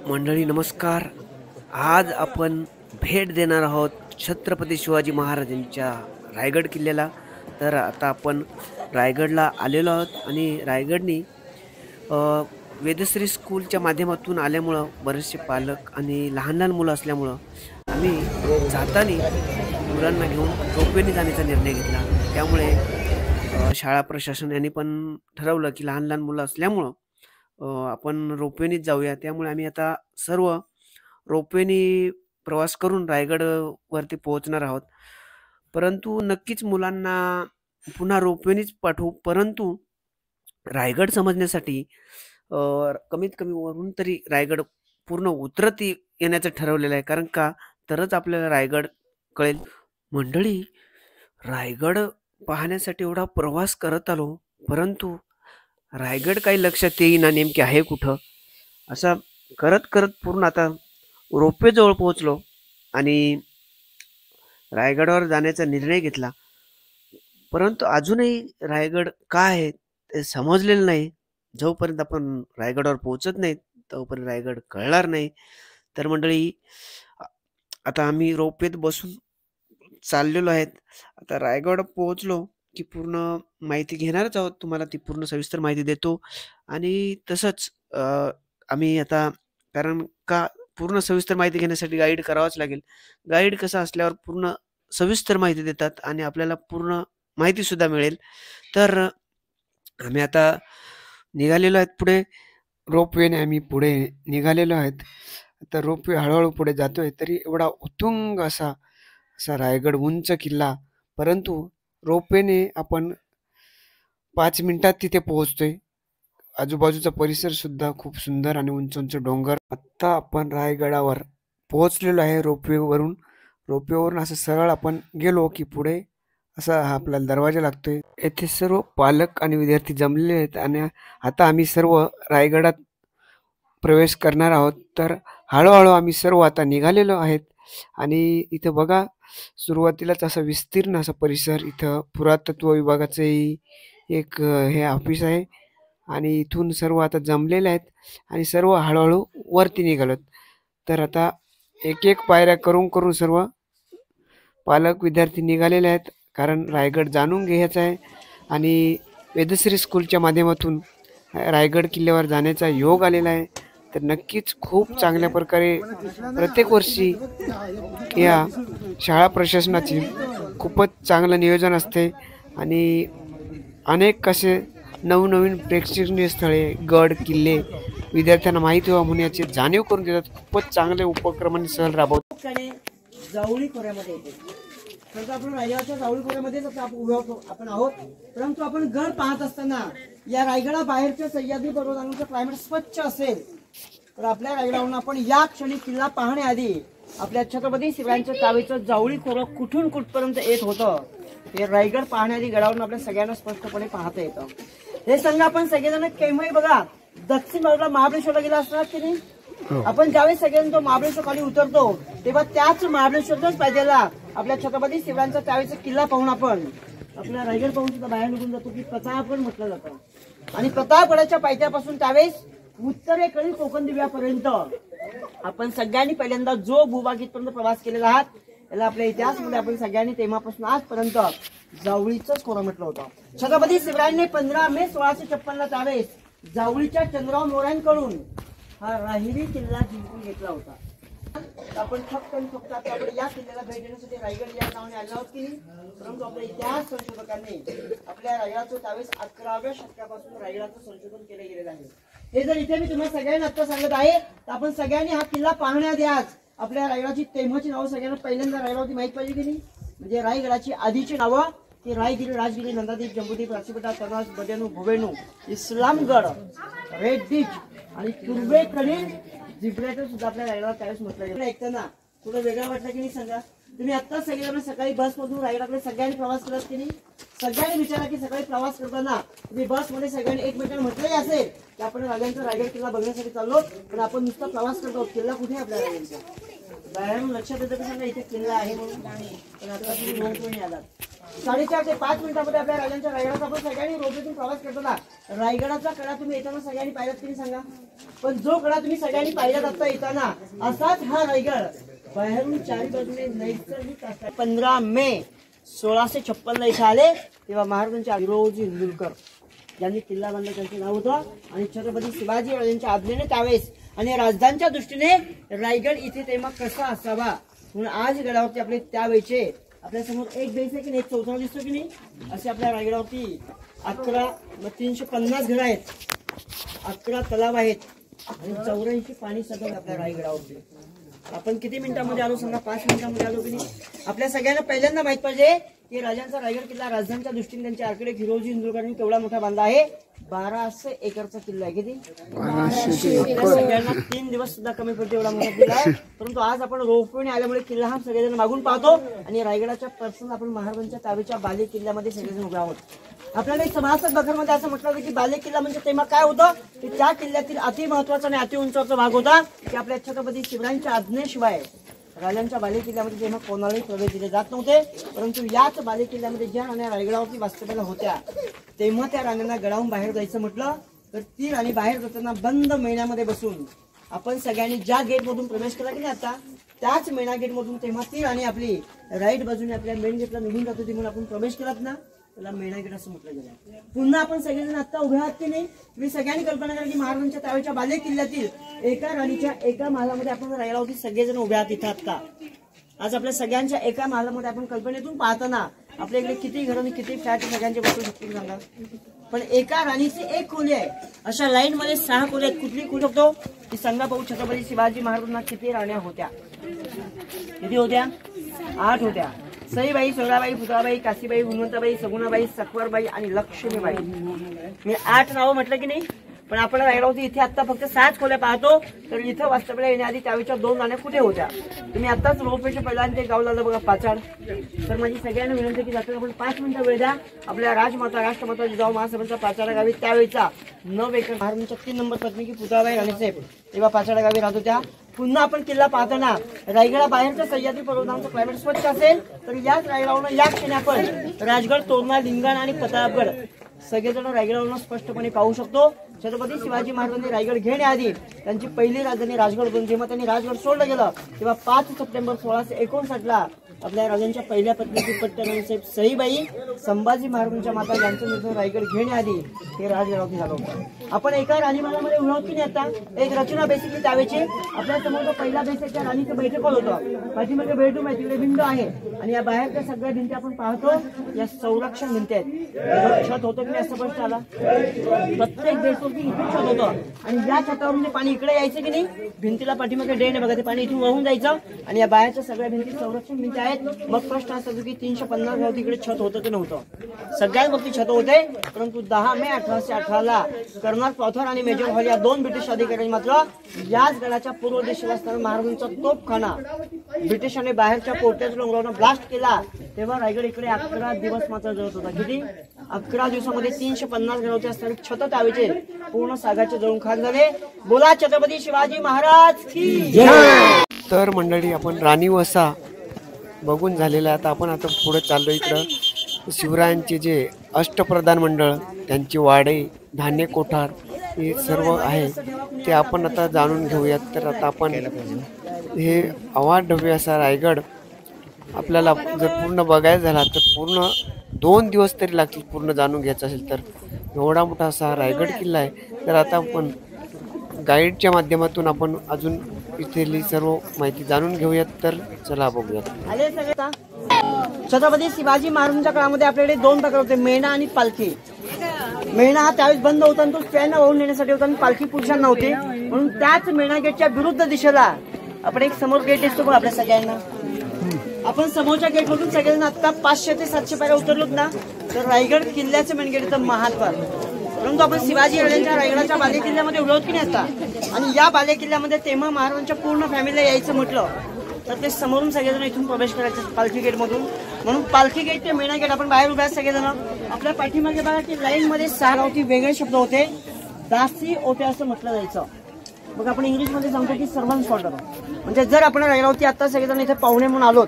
मंडळी नमस्कार. आज आपण भेट देणार आहोत छत्रपती शिवाजी महाराजांच्या रायगड किल्ल्याला. तर आता आपण रायगडला आलेलो आहोत आणि रायगडनी अ, वेदश्री स्कूलच्या माध्यमातून आल्यामुळं बरेचसे पालक आणि लहान लहान मुलं असल्यामुळं आम्ही जाताना मुलांना घेऊन रोपवेने जाण्याचा निर्णय घेतला. त्यामुळे शाळा प्रशासन यांनी पण ठरवलं की लहान लहान मुलं असल्यामुळं आपण रोपवेनेच जाऊया. त्यामुळे आम्ही आता सर्व रोपवेने प्रवास करून वरती पोहोचणार आहोत. परंतु नक्कीच मुलांना पुन्हा रोपवेनेच पाठवू. परंतु रायगड समजण्यासाठी अ, कमीत कमी वरून तरी रायगड पूर्ण येण्याचं ठरवलेलं आहे. कारण का? तरच आपल्याला रायगड कळेल. मंडळी, रायगड पाहण्यासाठी एवढा प्रवास करत आलो, परंतु रायगड काही लक्षात येईना नेमके आहे कुठं? असा करत पूर्ण आता रोपवेजवळ पोहोचलो आणि रायगडावर जाण्याचा निर्णय घेतला. परंतु अजूनही रायगड काय आहे ते समजलेलं नाही. जोपर्यंत आपण रायगडावर पोहोचत नाही, तोपर्यंत रायगड कळणार नाही. तर मंडळी, अ, आता आम्ही रोपवेत बसून चाललेलो आहेत. आता रायगड पोहोचलो की पूर्ण माहिती घेणारच आहोत. तुम्हाला ती पूर्ण सविस्तर माहिती देतो आणि तसंच आम्ही आता कारण का पूर्ण सविस्तर माहिती घेण्यासाठी गाईड करावाच लागेल. गाईड कसं असल्यावर पूर्ण सविस्तर माहिती देतात आणि आपल्याला पूर्ण माहितीसुद्धा मिळेल. तर आम्ही आता निघालेलो आहेत पुढे. रोपवेने आम्ही पुढे निघालेलो आहेत. आता रोपवे हळू पुढे जातोय, तरी एवढा उत्तुंग असा असा रायगड उंच किल्ला. परंतु रोपवेने आपण 5 मिनिटात तिथे पोहोचतोय. आजूबाजूचा परिसर सुद्धा खूप सुंदर आणि उंच उंच डोंगर. आत्ता आपण रायगडावर पोहोचलेलो आहे रोपवेवरून. रोपवेवरून असं सरळ आपण गेलो की पुढे असा हा आपल्याला दरवाजा लागतोय. येथे सर्व पालक आणि विद्यार्थी जमलेले आहेत आणि आता आम्ही सर्व रायगडात प्रवेश करणार आहोत. तर हळूहळू आम्ही सर्व आता निघालेलो आहेत आणि इथं बघा, सुरुवातीलाच असा विस्तीर्ण असा परिसर. इथं पुरातत्व विभागाचंही एक हे ऑफिस आहे आणि इथून सर्व आता जमलेले आहेत आणि सर्व हळूहळू वरती निघालोत. तर आता एक एक पायऱ्या करून करून सर्व पालक विद्यार्थी निघालेले आहेत, कारण रायगड जाणून घ्यायचा आहे आणि वेदश्री स्कूलच्या माध्यमातून रायगड किल्ल्यावर जाण्याचा योग आलेला आहे. तर नक्कीच खूप चांगल्या प्रकारे प्रत्येक वर्षी या शाळा प्रशासनाची खूपच चांगलं नियोजन असते आणि अनेक असे नवनवीन प्रेक्षणीय स्थळे, गड, किल्ले विद्यार्थ्यांना माहिती व्हावं म्हणून याची जाणीव करून देतात. खूपच चांगले उपक्रम आणि सहल राबवतात. जावळी खोऱ्यामध्ये येते. तर आपण रायगडाच्या जावळी खोऱ्यामध्येच आपण आहोत. परंतु आपण गड पाहत असताना या रायगडा बाहेरच्या सह्याद्री पर्वतांचं क्लायमेट स्वच्छ असेल, तर आपल्या रायगडावरून आपण या क्षणी किल्ला पाहण्याआधी आपल्या छत्रपती शिवरायांच्या तावेचं जावळी खोरं कुठून कुठपर्यंत येत होतं हे रायगड पाहण्याआधी गडावरून आपल्या सगळ्यांना स्पष्टपणे पाहता येतं. हे संघ आपण सगळेजण केव्हाही बघा दक्षिण बाजूला महाबळेश्वरला गेला असणार की नाही. आपण ज्यावेळेस सगळ्यांनी तो महाबळेश्वर खाली उतरतो तेव्हा त्याच महाबळेश्वरच्याच पायथ्याला आपल्या छत्रपती शिवरायांचा त्यावेळेचा किल्ला पाहून आपण आपला रायगड पाहून सुद्धा बाहेर निघून जातो की प्रतापगड म्हटलं जातं. आणि प्रतापगडाच्या पायथ्यापासून त्यावेळेस उत्तरेकडील कोकण दिव्यापर्यंत आपण सगळ्यांनी पहिल्यांदा जो भूभाग इथपर्यंत प्रवास केलेला आहात याला आपल्या इतिहासमध्ये आपण सगळ्यांनी तेव्हापासून आजपर्यंत जावळीचंच खोरं म्हटलं होतं. छत्रपती शिवरायांनी 15 मे 1656 त्यावेळेस जावळीच्या चंद्रराव मोऱ्यांकडून हा राहिरी किल्ला जिंकून घेतला होता. आपण फक्त आपण या किल्ल्याला भेट देण्यासाठी रायगड या नावाने आलो आहोत की, परंतु आपल्या इतिहास संशोधकांनी आपल्या रायगडाचं त्यावेळेस 11व्या शतकापासून रायगडाचं संशोधन केलं गेलेलं आहे. हे जर इथे मी तुम्हाला सगळ्यांना आता सांगत आहे तर आपण सगळ्यांनी हा किल्ला पाहण्याआधी आज आपल्या रायगडाची तेव्हाची नावं सगळ्यांना पहिल्यांदा रायगडावरती माहीत पाहिजे की नाही. म्हणजे रायगडाची आधीची नावं की रायगिरी, राजगिरी, नंदादीप, जम्बूदीप, राशीपेटा, तनास, बदेनू, भुवेनू, इस्लामगड, रेड बीच आणि पूर्वेकडील जिब्राल्टर सुद्धा आपल्या रायगडाला त्यावेळेस म्हटलं गेलं. ऐकताना थोडं वेगळं वाटलं की नाही सांगा. तुम्ही आता सगळेजण सकाळी बसमधून रायगडाकडे सगळ्यांनी प्रवास केलात की नाही. सगळ्यांनी विचारा की सकाळी प्रवास करताना तुम्ही बसमध्ये सगळ्यांनी एकमेकांना म्हटलंही असेल की आपण राजांचा रायगड किल्ला बघण्यासाठी चाललो, पण आपण नुसता प्रवास करतो. किल्ला कुठे आपल्या राजांचा बाहेरून लक्षात येतं की सांगा इथे किल्ला आहे म्हणून. पण आता तुम्ही रोपवेने आलात. 4:30 ते 5 मिनिटांमध्ये आपल्या राजांच्या रायगडाचा आपण सगळ्यांनी रोपवेतून प्रवास करताना रायगडाचा कडा तुम्ही येताना सगळ्यांनी पाहिलात की नाही सांगा. पण जो कडा तुम्ही सगळ्यांनी पाहिलात आता येताना, असाच हा रायगड बाहेरून चारी बाजूने नैसर्गिक असतात. 15 मे 1656 इथे आले तेव्हा महाराजांचे हिरोजी इंदुरकर यांनी किल्ला बांधला, त्यांचं नाव होतं. आणि छत्रपती शिवाजी यांच्या आज्ञेने त्यावेळेस आणि राजधानीच्या दृष्टीने रायगड इथे तेव्हा कसा असावा म्हणून आज गडावरती आपले त्यावेळेचे आपल्या समोर एक बेस आहे की नाही, चौथा दिसतो की नाही, असे आपल्या रायगडावरती 350 घरं आहेत, 11 तलाव आहेत आणि 84 पाणी सतत आपल्या रायगडावरती. आपण किती मिनिटांमध्ये आलो सांगा? 5 मिनिटांमध्ये आलो की नाही. आपल्या सगळ्यांना पहिल्यांदा माहित पाहिजे की राजांचा रायगड किल्ला राजधानीच्या दृष्टीने त्यांचे आर्किटेक्ट हिरोजी इंदुरकरांनी केवढा मोठा बांधला आहे. 1200 एकरचा किल्ला आहे. किती? 1200. सगळ्यांना 3 दिवस सुद्धा कमी पडते एवढा मोठा किल्ला आहे. परंतु आज आपण रोपवेने आल्यामुळे किल्ला हा सगळेजण मागून पाहतो आणि रायगडाच्या पर्सन आपण महाराजांच्या ताब्याच्या बाले किल्ल्यामध्ये सगळेजण उभे आहोत. आपल्याला एक सभासद बखरमध्ये असं म्हटलं होतं की बाले किल्ला म्हणजे तेव्हा काय होतं की त्या किल्ल्यातील अति महत्वाचा आणि अति उंचाचा भाग होता की आपल्या छत्रपती शिवरायांच्या आज्ञेशिवाय राजांच्या बाले किल्ल्यामध्ये तेव्हा कोणालाही प्रवेश दिले जात नव्हते. परंतु याच बाले किल्ल्यामध्ये ज्या राण्या रायगडावरती वास्तव्याला होत्या तेव्हा त्या राण्यांना गडावून बाहेर जायचं म्हटलं तर ती राणी बाहेर जाताना बंद मेण्यामध्ये बसून आपण सगळ्यांनी ज्या गेटमधून प्रवेश केला की नाही आता त्याच मेणा गेटमधून तेव्हा ती राणी आपली राईट बाजूने आपल्या मेन गेटला निघून जात होती म्हणून आपण प्रवेश केलात ना, त्याला मेणा गेट असं म्हटलं गेलं. पुन्हा आपण सगळेजण आता उभे आहात की नाही. तुम्ही सगळ्यांनी कल्पना करा की महाराजांच्या त्यावेळच्या बाले किल्ल्यातील एका राणीच्या एका महालामध्ये आपण राहिला सगळेजण उभे आहात इथं आता. आज आपल्या सगळ्यांच्या एका महालामध्ये आपण कल्पनेतून पाहताना आपल्या इकडे किती घर आणि किती फ्लॅट सगळ्यांचे बसू शकतील सांगा. पण एका राणीची एक खोली आहे, अशा लाईन मध्ये 6 खोल्या आहेत. कुठली खोली शकतो की सांगा भाऊ. छत्रपती शिवाजी महाराजांना किती राण्या होत्या? किती होत्या? 8 होत्या. सईबाई, सोळाबाई, पुतळाबाई, काशीबाई, हुनवंताबाई, सगुणाबाई, सकवरबाई आणि लक्ष्मीबाई. मी 8 नावं म्हटलं की नाही. पण आपण रायगडावरती इथे आता फक्त 7 खोल्या पाहतो तर इथं वास्तव्याला येण्याआधी त्यावेळच्या 2 राण्या कुठे होत्या? तुम्ही आताच रोपवेच्या पहिल्यांदा गाव लागलं बघा पाचाड. तर माझी सगळ्यांना विनंती की जाताना आपण 5 मिनिटं वेळ द्या. आपल्या राजमाता राष्ट्रमाता जिजाऊ महासभांचा पाचाडा गावी त्यावेळेचा 9 एकर महाराजांच्या 3 नंबर पत्नी की पुतळाबाई राणीसाहेब तेव्हा पाचाडा गावी राहत होत्या. पुन्हा आपण किल्ला पाहताना रायगडा बाहेरच्या सह्याद्री पर्वतांचं क्लायमेट स्वच्छ असेल तर याच रायगडावरून या क्षणी आपण राजगड, तोरणा, लिंगण आणि प्रतापगड सगळेजण रायगडावरून स्पष्टपणे पाहू शकतो. छत्रपती शिवाजी महाराजांनी रायगड घेण्याआधी त्यांची पहिली राजधानी राजगड होती. जेव्हा त्यांनी राजगड सोडलं गेलं तेव्हा 5 सप्टेंबर 1659 आपल्या राजांच्या पहिल्या पत्नी पट्टराणीसाहेब सईबाई संभाजी महाराजांच्या माता यांचं निर्णय रायगड घेण्याआधी हे राजगडावरती झालं होतं. आपण एका राणीमालामध्ये उभा की नाही आता. एक रचना बेसिकली त्यावेळेची आपल्या समोर पहिला बेसिकच्या राणीचं बैठक होतं. पाठीमागे बेडरूम आहे, तिकडे विंडो आहे आणि या बाहेरच्या सगळ्या भिंती आपण पाहतो या संरक्षण भिंती आहेत. छत होतं की नाही असं प्रश्न आला. प्रत्येक बेसवरती इथे छत होतं आणि या छतावरून जे पाणी इकडे यायचं की नाही, भिंतीला पाठीमागे ड्रेन आहे बघा, ते पाणी इथून वाहून जायचं आणि या बाहेरच्या सगळ्या भिंती संरक्षण भिंती आहेत. मग प्रश्न असा की 350 गाव तिकडे छत होतं की नव्हतं? सगळ्यात मोठी छत होते. परंतु 10 मे 1818 कर्नल पॉथर आणि मेजर हॉल या 2 ब्रिटिश अधिकाऱ्यांनी मात्र याच गडाच्या पूर्व दिशेला असणारा महाराजांचा तोफखाना ब्रिटिशांनी बाहेरच्या पोर्ट्याच्या डोंगरावरून ब्लास्ट केला तेव्हा रायगड इकडे 11 दिवस मात्र जळत होता. किती? 11 दिवसामध्ये 350 घरावरती असणारे छत त्यावेळेचे पूर्ण सागाचे जळून खाक झाले. बोला छत्रपती शिवाजी महाराज की जय. तर मंडळी आपण राणी वसा बघून झालेलं आहे. आता पुढे चाललो. इकडं शिवरायांचे जे अष्टप्रधान मंडळ, त्यांची वाडे, धान्य कोठार हे सर्व आहे ते आपण आता जाणून घेऊयात. तर आता आपण हे अवाढव्य असा रायगड आपल्याला जर पूर्ण बघायचा झाला तर पूर्ण 2 दिवस तरी लागतील पूर्ण जाणून घ्यायचं असेल तर. एवढा मोठा असा रायगड किल्ला आहे. तर आता आपण गाईडच्या माध्यमातून आपण अजून इथली सर्व माहिती जाणून घेऊयात. तर चला बघूयात. छत्रपती शिवाजी महाराजांच्या काळामध्ये आपल्याकडे 2 प्रकार होते, मेणा आणि पालखी. मेणा हा त्यावेळेस बंद होता आणि तो ट्रेनला वाहून नेण्यासाठी होता आणि पालखी पुरुषांना होती. म्हणून त्याच मेणा गेटच्या विरुद्ध दिशेला आपण एक समोर गेट दिसतो बघ आपल्या सगळ्यांना. आपण समोरच्या गेटमधून सगळेजण आता 500 ते 700 पायऱ्या उतरलोत ना. तर रायगड किल्ल्याचं मेन गेट येतं महाद्वार. परंतु आपण शिवाजी राजांच्या रायगडाच्या बाले किल्ल्यामध्ये उभे होत की नाही आता. आणि या बाले किल्ल्यामध्ये तेव्हा महाराजांच्या पूर्ण फॅमिलीला यायचं म्हटलं तर ते समोरून सगळेजण इथून प्रवेश करायचे पालखी गेट मधून. म्हणून पालखी गेट ते मेणा गेट आपण बाहेर उभ्या सगळेजण. आपल्या पाठीमागे बघा की लाईन मध्ये 6 गावठी वेगळे शब्द होते. दासी ओटे असं म्हटलं जायचं. मग आपण इंग्लिशमध्ये सांगतो की सर्वंट्स क्वार्टर. म्हणजे जर आपण रायगडावरती आता सगळेजण इथे पाहुणे म्हणून आलोत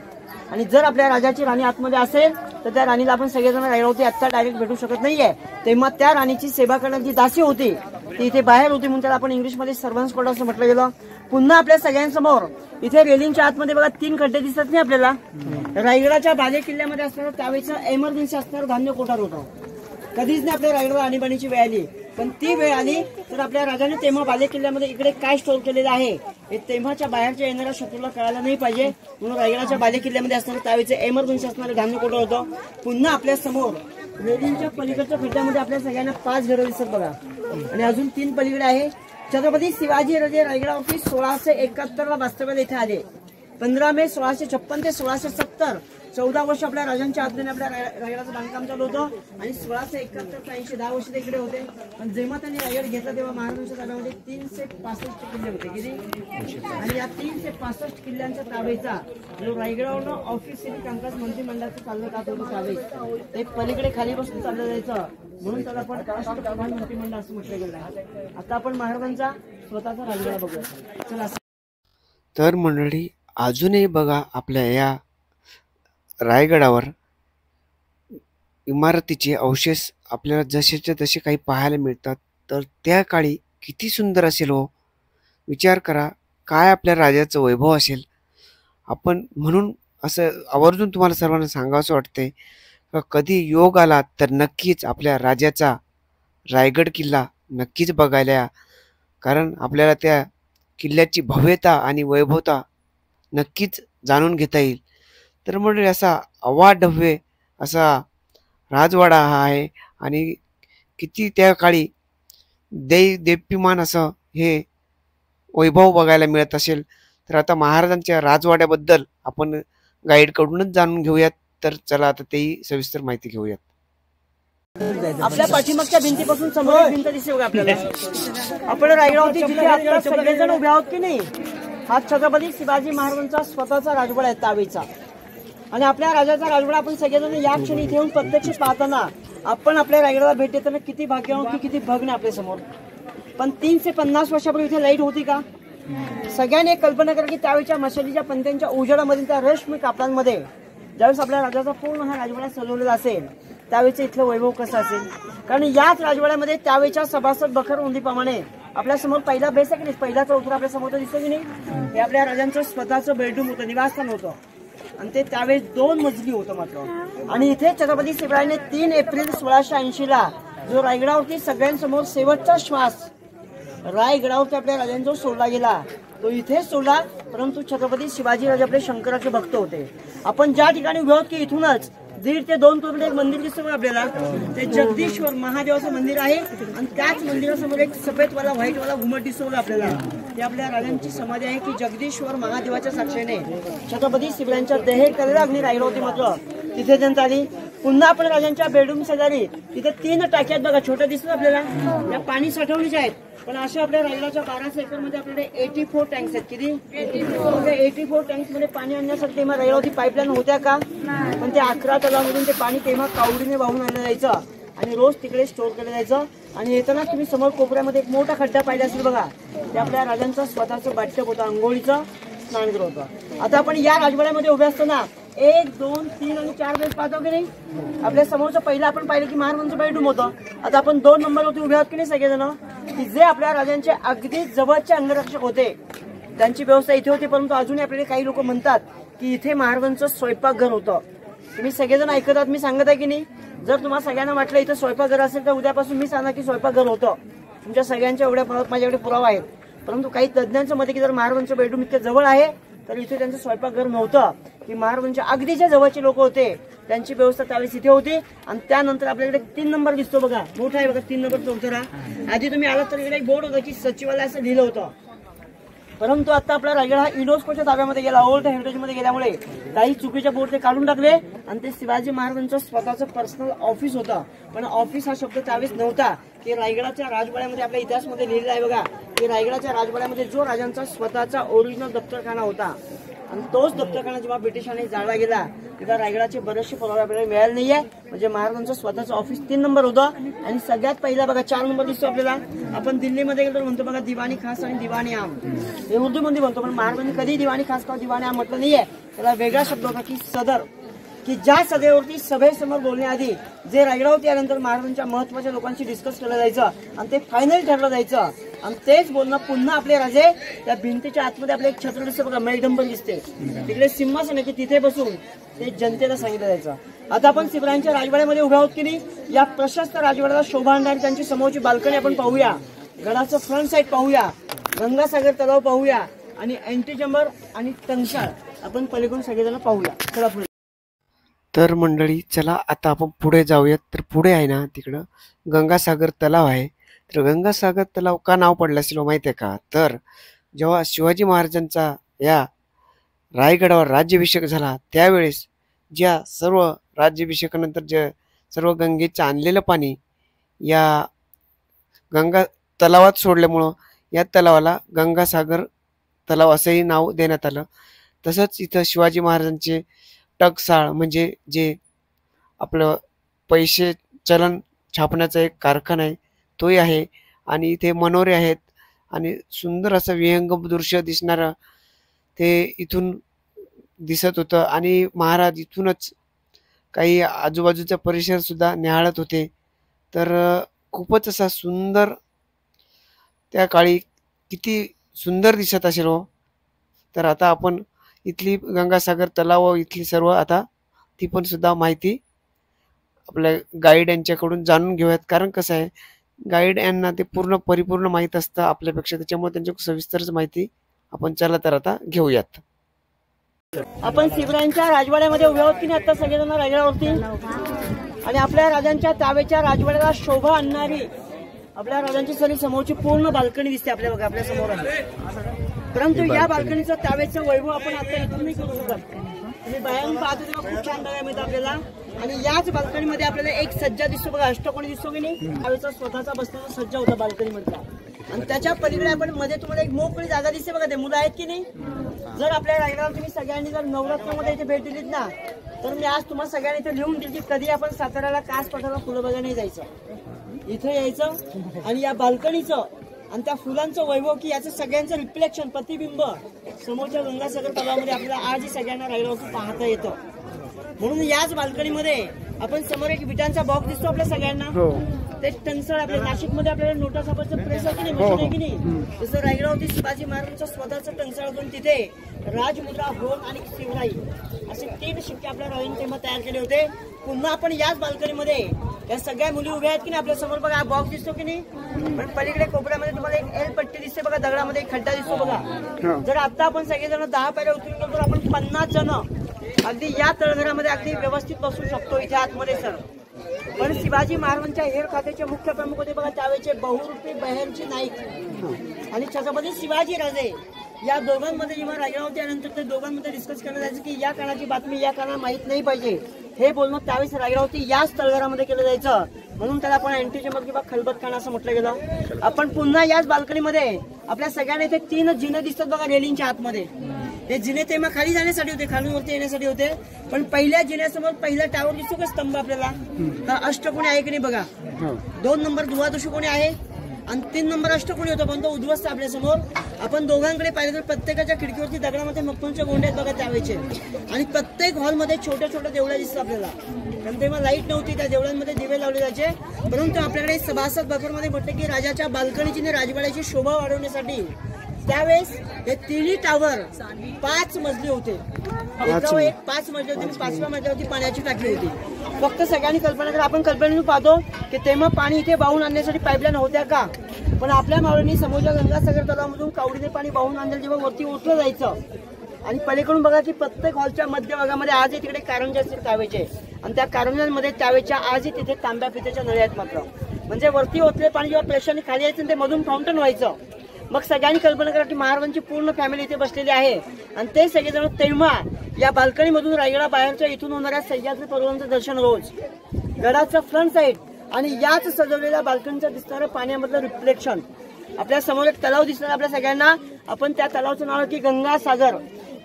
आणि जर आपल्या राजाची राणी आतमध्ये असेल तर त्या राणीला आपण सगळेजण रायगडावरती आत्ता डायरेक्ट भेटू शकत नाहीये. तेव्हा त्या राणीची सेवा करणारी जी दासी होती ती इथे बाहेर होती, म्हणून त्याला आपण इंग्लिशमध्ये सर्व्हंट्स कोर्ट असं म्हटलं गेलं. पुन्हा आपल्या सगळ्यांसमोर इथे रेलिंगच्या आतमध्ये बघा 3 खड्डे दिसत नाही आपल्याला. रायगडाच्या बाले किल्ल्यामध्ये असणारं त्यावेळेचं एमर्जन्सी असणारं धान्य कोठार होतं. कधीच नाही आपल्या रायगडाला आणीबाणीची वेळ आली, पण ती वेळ आली तर आपल्या राजाने तेव्हा बाले किल्ल्यामध्ये इकडे काय स्टोर केलेलं आहे हे तेव्हाच्या बाहेरच्या येणाऱ्या शत्रूला कळायला नाही पाहिजे, म्हणून रायगडाच्या बाले किल्ल्यामध्ये असणारं त्यावेळेचं एमर्जन्सी असणारं धान्य कोठार होतं. पुन्हा आपल्या समोर रेलिंगच्या पलीकडच्या खड्ड्यामध्ये आपल्या सगळ्यांना 5 घरं दिसत बघा, आणि अजून 3 पलीकडे आहे. छत्रपती शिवाजी राजे रायगडावरती 1671 ला वास्तव्याला इथे आले. 15 मे 1656 ते 1670 14 वर्ष आपल्या राजांच्या आज्ञेने आपल्या रायगडाचं बांधकाम चालू होतं, आणि 1671 ते 80 10 वर्ष इकडे होते. पण जेव्हा त्यांनी रायगड घेतला तेव्हा महाराजांच्या ताब्यामध्ये 365 किल्ले होते. किती? आणि या 365 किल्ल्यांच्या ताब्याचा जो रायगडावरून ऑफिशियली कामकाज मंत्रिमंडळाचं चाललं जात होतं त्यावेळेस ते पलीकडे खाली बसून चाललं जायचं, म्हणून त्याला आपण राष्ट्रप्रधान मंत्रिमंडळ असं म्हटलं गेलं आहे. आता आपण महाराजांचा स्वतःचा राजवाडा बघूया. चला. तर मंडळी, अजूनही बघा आपल्या या रायगडावर इमारतीचे अवशेष आपल्याला जसेच्या तसे काही पाहायला मिळतात. तर त्या काळी किती सुंदर असेल हो, विचार करा, काय आपल्या राजाचं वैभव असेल. आपण म्हणून असं आवर्जून तुम्हाला सर्वांना सांगावंसं वाटते का कधी योग आला तर नक्कीच आपल्या राजाचा रायगड किल्ला नक्कीच बघायला या, कारण आपल्याला त्या किल्ल्याची भव्यता आणि वैभवता नक्कीच जाणून घेता येईल. तर म्हणजे असा अवाढव्य असा राजवाडा हा आहे, आणि किती त्या काळी देदीप्यमान असं हे वैभव बघायला मिळत असेल. तर आता महाराजांच्या राजवाड्याबद्दल आपण गाईडकडूनच जाणून घेऊयात. तर चला आता तेही सविस्तर माहिती घेऊयात. आपल्या पाठीमागच्या भिंतीपासून समोर एक भिंत दिसते बघा आपल्याला. आपण रायगडावरती जिथे आता सगळेजण उभे आहोत की नाही, हा छत्रपती शिवाजी महाराजांचा स्वतःचा राजवाडा आहे त्यावेळीचा. आणि आपल्या राजाचा राजवाडा आपण सगळेजण या क्षणी इथे येऊन प्रत्यक्ष पाहताना आपण आपल्या रायगडाला भेट देताना किती भाग्यवान की किती भग्न आपल्या समोर. पण 3 ते 50 वर्षापूर्वी इथे लाईट होती का? सगळ्यांनी एक कल्पना करा की त्यावेळच्या मशालीच्या पंत्यांच्या उजेडामध्ये त्या रेशमी कापडांमध्ये ज्यावेळेस आपल्या राजाचा पूर्ण हा राजवाडा सजवलेला असेल त्यावेळेचं इथलं वैभव कसं असेल. कारण याच राजवाड्यामध्ये त्यावेळच्या सभासद बखर नोंदीप्रमाणे आपल्या समोर पहिला बेस आहे की नाही, पहिला चौथरा आपल्या समोर दिसतो की नाही, हे आपल्या राजांचं स्वतःचं बेडरूम होतं, निवासस्थान होतं, आणि ते त्यावेळेस 2 मजली होतं मात्र. आणि इथे छत्रपती शिवरायांनी 3 एप्रिल 1680 ला जो रायगडावरती सगळ्यांसमोर शेवटचा श्वास रायगडावरती आपल्या राजांचा सोडला गेला तो इथेच सोडला. परंतु छत्रपती शिवाजीराजे आपले शंकराचे भक्त होते. आपण ज्या ठिकाणी उभे आहोत की इथूनच 1.5 ते 2 किलोमीटर एक मंदिर दिसतं आपल्याला, ते जगदीश्वर महादेवाचं मंदिर आहे, आणि त्याच मंदिरासमोर एक सफेदवाला व्हाईटवाला घुमट दिसतो आपल्याला. ते आपल्या राजांची समाधी आहे की जगदीश्वर महादेवाच्या साक्षीने छत्रपती शिवरायांच्या देह कलेला अग्नी रायगडावरती मात्र तिथे जनता आली. पुन्हा आपण राजांच्या बेडरूम शेजारी तिथे 3 टाक्यात बघा, छोट्या दिसतात आपल्याला, त्या पाणी साठवणीच्या आहेत. पण अशा आपल्या रायगडाच्या 12 एकर मध्ये आपल्याकडे 84 टँक्स आहेत. किती? 84 टँक्स मध्ये पाणी आणण्यासाठी तेव्हा रायगडावरती पाईपलाईन होत्या का? पण ते 11 तलावामधून ते पाणी तेव्हा कावडीने वाहून आणलं जायचं आणि रोज तिकडे स्टोर केलं जायचं. आणि येताना तुम्ही समोर कोपऱ्यामध्ये एक मोठा खड्डा पाहिला असेल बघा, ते आपल्या राजांचं स्वतःचं बाथटब होतं, अंघोळीचं स्नानगृह होतं. आता आपण या राजवाड्यामध्ये उभे असताना 1 2 3 आणि 4 वेळेस पाहतो की नाही, आपल्या समोरचं पहिलं आपण पाहिलं की महाराजांचं बेडरूम होतं. आता आपण 2 नंबरवरती उभे आहोत की नाही सगळेजण, की जे आपल्या राजांचे अगदी जवळचे अंगरक्षक होते त्यांची व्यवस्था इथे होती. परंतु अजूनही आपल्याला काही लोक म्हणतात की इथे महाराजांचं स्वयंपाकघर होतं. तुम्ही सगळेजण ऐकत आहात, मी सांगत आहे की नाही. जर तुम्हाला सगळ्यांना वाटलं इथं स्वयंपाकघर असेल तर उद्यापासून मी सांगा की स्वयंपाकघर होतं. तुमच्या सगळ्यांच्या एवढ्या माझ्याकडे पुरावा आहेत. परंतु काही तज्ज्ञांचं मत की जर महाराजांचं बेडरूम इतके जवळ आहे तर इथे त्यांचं स्वयंपाकघर नव्हतं, की महाराजांच्या अगदीच्या जवळचे लोक होते त्यांची व्यवस्था त्यावेळेस इथे होती. आणि त्यानंतर आपल्याकडे 3 नंबर दिसतो बघा, मोठा आहे बघा 3 नंबर चौथरा. आधी तुम्ही आलात तर इकडे एक बोर्ड होता की सचिवालय असं लिहिलं होतं. परंतु आता आपला रायगड हा युनेस्कोच्या ताब्यामध्ये गेला, वर्ल्ड हेरिटेजमध्ये गेल्यामुळे काही चुकीचे बोर्ड ते काढून टाकले आणि ते शिवाजी महाराजांचं स्वतःचं पर्सनल ऑफिस होतं. पण ऑफिस हा शब्द त्यावेळेस नव्हता, की रायगडाच्या राजवाड्यामध्ये आपल्या इतिहासमध्ये लिहिलेला आहे बघा, की रायगडाच्या राजवाड्यामध्ये जो राजांचा स्वतःचा ओरिजिनल दप्तरखाना होता आणि तोच दप्तरखाना जेव्हा ब्रिटिशांनी जाळला गेला तेव्हा रायगडाचे बरेचसे पुरावे आपल्याला मिळाले नाहीये. म्हणजे महाराजांचं स्वतःचं ऑफिस 3 नंबर होतं. आणि सगळ्यात पहिला बघा 4 नंबर दिसतो आपल्याला. आपण दिल्लीमध्ये गेलो तर म्हणतो बघा दिवाणी खास आणि दिवाणी आम, हे उर्दू मध्ये म्हणतो, पण महाराजांनी कधी दिवाणी खास किंवा दिवाणी आम म्हटलं नाहीये. त्याला वेगळा शब्द होता की सदर. की ज्या सभेवरती सभेसमोर बोलण्याआधी जे रायगडावरती आल्यानंतर महाराजांच्या महत्वाच्या लोकांशी डिस्कस केलं जायचं आणि ते फायनल ठरलं जायचं आणि तेच बोलणं पुन्हा आपले राजे त्या भिंतीच्या आतमध्ये आपले एक छत्र दिसते बघा, मेघडंबर दिसते, तिकडे सिंहासन आहे की तिथे बसून ते जनतेला सांगितलं जायचं. आता आपण शिवरायांच्या राजवाड्यामध्ये उभे आहोत की नाही. या प्रशस्त राजवाड्याला शोभा आणणारी त्यांची समोरची बाल्कनी आपण पाहूया, गडाचं फ्रंट साईड पाहूया, गंगासागर तलाव पाहूया आणि एंटी चेंबर आणि टंकशाळ आपण पलीकडून सगळेजण पाहूया. चला पुढे. तर मंडळी चला आता आपण पुढे जाऊयात. तर पुढे आहे ना तिकडं गंगासागर तलाव आहे. तर गंगासागर तलाव का नाव पडलं असेल माहिती आहे का? तर जेव्हा शिवाजी महाराजांचा या रायगडावर राज्याभिषेक झाला त्यावेळेस ज्या सर्व राज्याभिषेकानंतर जे सर्व गंगेचं आणलेलं पाणी या गंगा तलावात सोडल्यामुळं या तलावाला गंगासागर तलाव असंही नाव देण्यात आलं. तसंच इथं शिवाजी महाराजांचे टकसाळ म्हणजे जे आपलं पैसे चलन छापण्याचा एक कारखाना आहे तोही आहे आणि इथे मनोरे आहेत आणि सुंदर असं विहंगम दृश्य दिसणारं ते इथून दिसत होतं आणि महाराज इथूनच काही आजूबाजूचा परिसर सुद्धा न्याहाळत होते. तर खूपच असा सुंदर त्या काळी किती सुंदर दिसत असेल हो. तर आता आपण इथली गंगासागर तलाव इथली सर्व आता ती पण सुद्धा माहिती आपल्या गाईड यांच्याकडून जाणून घेऊयात. कारण कसं आहे गाईड यांना ते परिपूर्ण माहीत असतं आपल्यापेक्षा, त्याच्यामुळे त्यांची सविस्तरच माहिती आपण चला तर आता घेऊयात. आपण शिवरायांच्या राजवाड्यामध्ये उभे आहोत की नाही आता सगळेजण रायगडावरती आणि आपल्या राजांच्या ताब्याच्या राजवाड्याला शोभा आणणारी आपल्या राजांची सरी समोरची पूर्ण बाल्कनी दिसते आपल्या बघा आपल्या समोर आहे. परंतु या बाल्कनीचं ताब्याचं वैभव आपण आता इथून नाही करू शकत. तुम्ही बाहेरून पाहतो तेव्हा खूप छान बघायला मिळतं आपल्याला. आणि याच बाल्कनीमध्ये आपल्याला एक सज्जा दिसतो बघा, अष्टकोणी दिसतो की नाही, त्यावेळेचा स्वतःचा बसलेला सज्जा होता बाल्कनीमधला. आणि त्याच्या पलीकडे आपण मध्ये तुम्हाला एक मोकळी जागा दिसते बघा, ते मुलं आहेत की नाही. जर आपल्या रायगडावर तुम्ही सगळ्यांनी जर नवरात्रामध्ये इथे भेट दिलीत ना तर मी आज तुम्हाला सगळ्यांनी इथे लिहून दिली की कधी आपण साताऱ्याला कास पठाराला फुलं बघायला नाही जायचं, इथे यायचं आणि या बाल्कनीचं आणि त्या फुलांचं वैभव की याचं सगळ्यांचं रिफ्लेक्शन प्रतिबिंब समोरच्या गंगासागर तलावामध्ये आपल्याला आजही सगळ्यांना रायगडावरती पाहता येतं. म्हणून याच बाल्कनीमध्ये आपण समोर एक विटांचा बॉक्स दिसतो आपल्या सगळ्यांना, ते टंकसाळ आपल्या नाशिकमध्ये आपल्याला नोटा सापडचं प्रेस आहे की नाही, मशीन आहे की नाही, तसं रायगडावरती शिवाजी महाराजांचं स्वतःचं टंकसाळ करून तिथे राजमुद्रा, होल आणि शिवराई असे 3 शिक्के आपल्या राजांनी तेव्हा तयार केले होते. पुन्हा आपण याच बाल्कनीमध्ये या सगळ्या मुली उभ्या आहेत की नाही, आपल्या समोर बघा बॉक्स दिसतो की नाही, पण पलीकडे कोपऱ्यामध्ये तुम्हाला एक एल पट्टी दिसते बघा, दगडामध्ये एक खड्डा दिसतो बघा. जर आता आपण सगळेजण 10 पायऱ्या उतरून गेलो तर आपण 50 जण अगदी या तळघरामध्ये अगदी व्यवस्थित बसू शकतो इथे आतमध्ये सर. पण शिवाजी महाराजांच्या हेर खात्याचे मुख्य प्रमुख होते बघा त्यावेळेचे बहुरूपी बहेरची नाईक आणि छत्रपती शिवाजी राजे. या दोघांमध्ये जेव्हा रायगडावरती आल्यानंतर ते दोघांमध्ये डिस्कस करण्यात जायचं की या कानाची बातमी या कानाला माहित नाही पाहिजे, हे बोलणं त्यावेळेस रायगडावरती याच तळघरामध्ये केलं जायचं. म्हणून त्याला आपण एंटी चेंबर किंवा खलबत खाना असं म्हटलं गेलं. आपण पुन्हा याच बाल्कनीमध्ये आपल्या सगळ्यांना इथे 3 जिने दिसतात बघा रेलिंगच्या आतमध्ये. हे जिने तेव्हा खाली जाण्यासाठी होते, खालून वरती येण्यासाठी होते. पण पहिल्या जिन्यासमोर पहिला टावर दिसतो का स्तंभ आपल्याला, तर अष्टकोणी आहे की नाही बघा. 2 नंबर दुवादशी कोणी आहे आणि 3 नंबर अष्टकोणी होतं, पण तो उद्ध्वस्त आपल्या समोर. आपण दोघांकडे पाहिलं तर प्रत्येकाच्या खिडकीवरती दगडामध्ये मक्कोंच्या गोंडे आहेत बघा त्यावेळेचे. आणि प्रत्येक हॉलमध्ये छोट्या छोट्या देवळ्या दिसतात आपल्याला, कारण तेव्हा लाईट नव्हती, त्या देवळांमध्ये दिवे लावले जायचे. परंतु आपल्याकडे सभासद बफरमध्ये म्हटलं की राजाच्या बाल्कनीची आणि राजवाड्याची शोभा वाढवण्यासाठी त्यावेळेस हे 3 टावर 5 मजली होते. एक 5 मजली होती, 5व्या मजल्यावरती पाण्याची टाकी होती. फक्त सगळ्यांनी कल्पना करा, आपण कल्पनेतून पाहतो की तेव्हा पाणी इथे वाहून आणण्यासाठी पाईपलाईन होत्या का, पण आपल्या मावळ्यांनी समोरच्या गंगासागर तलावामधून कावडीने पाणी वाहून आणलं जेव्हा वरती उठलं जायचं. आणि पलीकडून बघा की प्रत्येक हॉलच्या मध्यभागामध्ये आजही तिकडे कारंजे असतील त्यावेळेचे, आणि त्या कारंजांमध्ये त्यावेळेच्या आजही तिथे तांब्या पित्याच्या नळ्या आहेत मात्र. म्हणजे वरती ओतले पाणी जेव्हा प्रेशरने खाली यायचं ते मधून फाउंटन व्हायचं. मग सगळ्यांनी कल्पना करा की महाराजांची पूर्ण फॅमिली इथे बसलेली आहे आणि ते सगळेजण तेव्हा या बाल्कनीमधून रायगडा बाहेरच्या इथून होणाऱ्या सह्याद्री पर्वताचं दर्शन रोज, गडाचं फ्रंट साईड आणि याच सजवलेल्या बाल्कनीचं दिसणारं पाण्यामधलं रिफ्लेक्शन. आपल्या समोर एक तलाव दिसणार आपल्या सगळ्यांना, आपण त्या तलावाचं नाव की गंगासागर.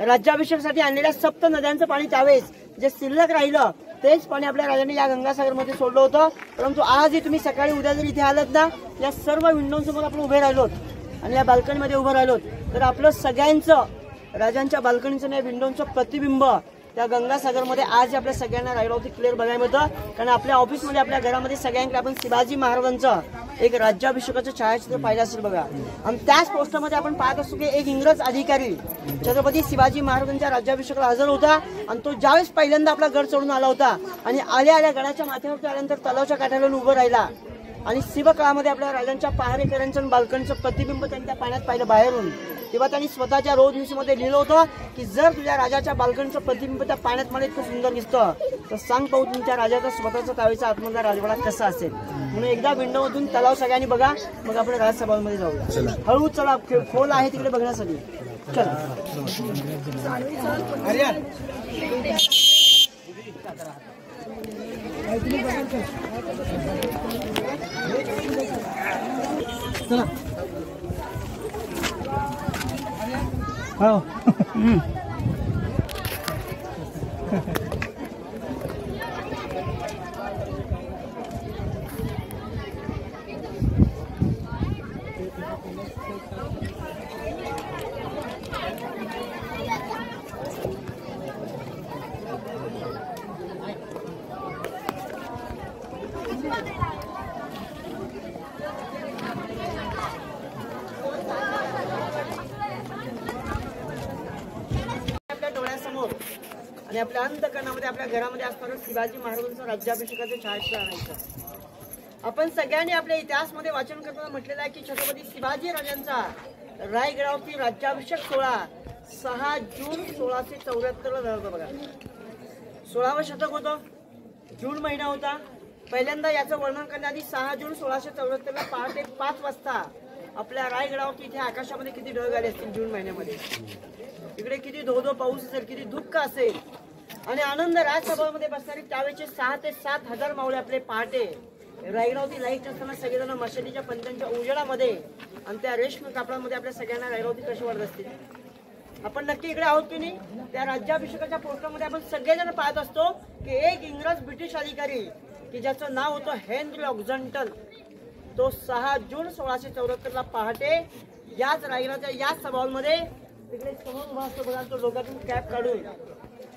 राज्याभिषेकासाठी आणलेल्या 7 नद्यांचं पाणी त्यावेळेस जे शिल्लक राहिलं तेच पाणी आपल्या राजाने या गंगासागरमध्ये सोडलं होतं. परंतु आजही तुम्ही सकाळी उद्या जर इथे आलात ना, या सर्व विंडोंसमोर आपण उभे राहिलोत आणि या बाल्कनीमध्ये उभं राहिलोत तर आपलं सगळ्यांचं राजांच्या बाल्कनीचं या विंडोचं प्रतिबिंब त्या गंगासागरमध्ये आज आपल्या सगळ्यांना रायगावती क्लिअर बघायला मिळतं. कारण आपल्या ऑफिसमध्ये आपल्या घरामध्ये सगळ्यांकडे आपण शिवाजी महाराजांचं एक राज्याभिषेकाचं छायाचित्र पाहिलं असेल बघा. आणि त्याच पोस्टरमध्ये आपण पाहत असतो की एक इंग्रज अधिकारी छत्रपती शिवाजी महाराजांच्या राज्याभिषेकाला हजर होता. आणि तो ज्यावेळेस पहिल्यांदा आपला गड चढून आला होता आणि आल्या आल्या गडाच्या माथ्यावरती आल्यानंतर तलावाच्या काठाला उभं राहिला आणि शिवकाळामध्ये आपल्या राजांच्या पहारेकऱ्यांचं आणि बालकांचं प्रतिबिंब त्यांच्या पाण्यात पाहिलं बाहेरून. तेव्हा त्यांनी स्वतःच्या रोजनिशीमध्ये लिहिलं होतं की जर तुझ्या राजाच्या बालकांचं प्रतिबिंब त्या पाण्यात मला इतकं सुंदर दिसतं तर सांग पाहू तुमच्या राजाचा स्वतःचा त्यावेळेचा आत्मदार राजवाडा कसा असेल. म्हणून एकदा विंडोमधून तलाव सगळ्यांनी बघा, मग आपण राजसभामध्ये जाऊया. हळू चला, खोल आहे तिकडे बघण्यासाठी. चला हो. आणि आपल्या अंतकरणामध्ये आपल्या घरामध्ये असणारं शिवाजी महाराजांचं राज्याभिषेकाचं छायाचित्र आणायचं. आपण सगळ्यांनी आपल्या इतिहासमध्ये वाचन करताना म्हटलेलं आहे की छत्रपती शिवाजी राजांचा रायगडावरती राज्याभिषेक सोहळा 6 जून 1674 झाला होता बघा. 16वं शतक होतं, जून महिना होता. पहिल्यांदा याचं वर्णन करण्याआधी 6 जून 1674 पहाटे 5 वाजता आपल्या रायगडावरती इथे आकाशामध्ये किती ढग आले असतील जून महिन्यामध्ये, इकडे किती धो पाऊस असेल, किती दुःख असेल आणि आनंद राजसभामध्ये बसणारी त्यावेळेचे 6 ते 7 हजार मावळे आपले पहाटे रायगडावरती लाईट असताना सगळेजण मशालीच्या पंचांच्या उजेडामध्ये आणि त्या रेशमी कापडामध्ये आपल्या सगळ्यांना रायगडावरती कशी वाढत असतील. आपण नक्की इकडे आहोत की नाही. त्या राज्याभिषेकाच्या पोस्टरमध्ये आपण सगळेजण पाहत असतो की एक इंग्रज ब्रिटिश अधिकारी की ज्याचं नाव होतं हेनरी ऑक्झंटन, तो 6 जून 1674 पहाटे याच रायगडाच्या याच सभामध्ये तिकडे समोर उभा असतो बघा. तो लोकांतून कॅप काढून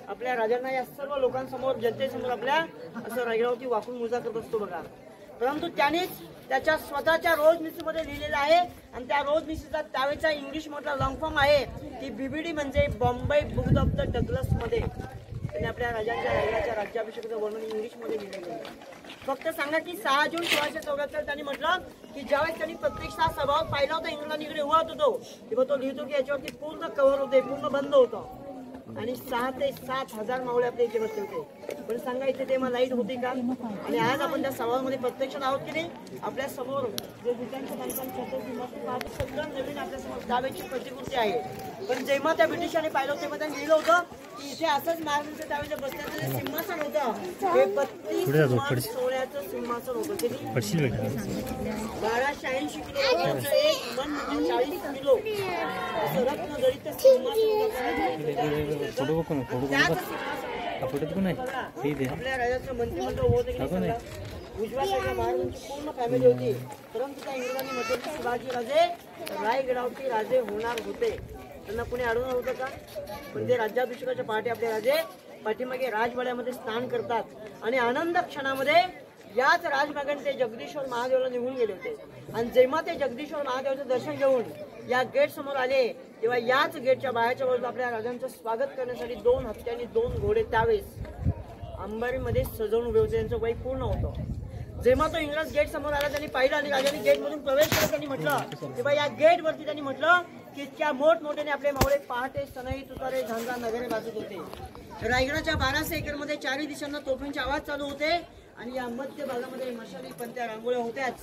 आपल्या राजांना या सर्व लोकांसमोर जनतेसमोर आपल्या असं रायगडावरती वाकून मुजा करत असतो बघा. परंतु त्यानेच त्याच्या स्वतःच्या रोजनिशीमध्ये लिहिलेलं आहे आणि त्या रोजनिशीचा त्यावेळेचा इंग्लिश मधला लॉंग फॉर्म आहे की BBD म्हणजे Bombay book of the Douglas मध्ये त्यांनी आपल्या राजांच्या रायगडाच्या राज्याभिषेकाचं वर्णन इंग्लिशमध्ये लिहिलेलं आहे. फक्त सांगा की 6 जून 1674 त्यांनी म्हटलं की ज्यावेळेस त्यांनी प्रत्यक्षात सभावर पाहिला होता इंग्रजांनी इकडे उभा होतो तेव्हा तो लिहितो की याच्यावरती पूर्ण कव्हर होते, पूर्ण बंद होतं आणि 6 ते 7 हजार मावळे आपल्या इथे बसले होते. पण सांगा इथे तेव्हा लाईट होती का. आणि आज आपण त्या सभामध्ये प्रत्यक्षात आहोत की नाही. आपल्या समोर जे दुकानच्या बांधकाम सगळं नवीन आपल्या समोर त्यावेळेची प्रतिकृती आहे. पण जेव्हा त्या ब्रिटिशांनी पाहिलं होतं तेव्हा त्यांनी लिहिलं होतं की इथे असंच महाराजांचं त्यावेळेचं बसण्याचं जे सिंहासन होतं हे 32 सोळ्याचं सिंहासन होतं. किती 1280 किलो एक मन म्हणजे 40 किलो असं रत्न जडित सिंहासन आपल्या राजाचं मंत्रिमंडळ होतं की उजव्या साईडला महाराजांची पूर्ण फॅमिली होती. परंतु त्या इंग्रजांनी म्हटलं की शिवाजी राजे रायगडावरती राजे होणार होते. त्यांना कुणी अडवणार होतं का. पण ते राज्याभिषेकाच्या पहाटे आपले राजे पाठीमागे राजवाड्यामध्ये स्नान करतात आणि आनंद क्षणामध्ये याच राजमार्गाने ते जगदीश्वर महादेवाला निघून गेले होते. आणि जेव्हा ते जगदीश्वर महादेवाचं दर्शन घेऊन या गेट समोर आले तेव्हा याच गेटच्या बाहेरच्या बाजूला आपल्या राजांचं स्वागत करण्यासाठी 2 हत्ती 2 घोडे त्यावेळेस अंबारीमध्ये सजवून उभे होते. त्यांचं वय पूर्ण होतं. जेव्हा तो इंग्रज गेट समोर आला त्यांनी पाहिलं आणि राजांनी गेट मधून प्रवेश केला. त्यांनी म्हटलं तेव्हा या गेट वरती त्यांनी म्हटलं की इतक्या मोठमोठ्याने आपले मावळे पहाटे सनई तुतारे झांजा नगरे वाजत होते. रायगडाच्या 1200 एकर मध्ये 4ही दिशांना तोफांचे आवाज चालू होते आणि या मध्य भागामध्ये मशाली पंत्या रांगोळ्या होत्याच.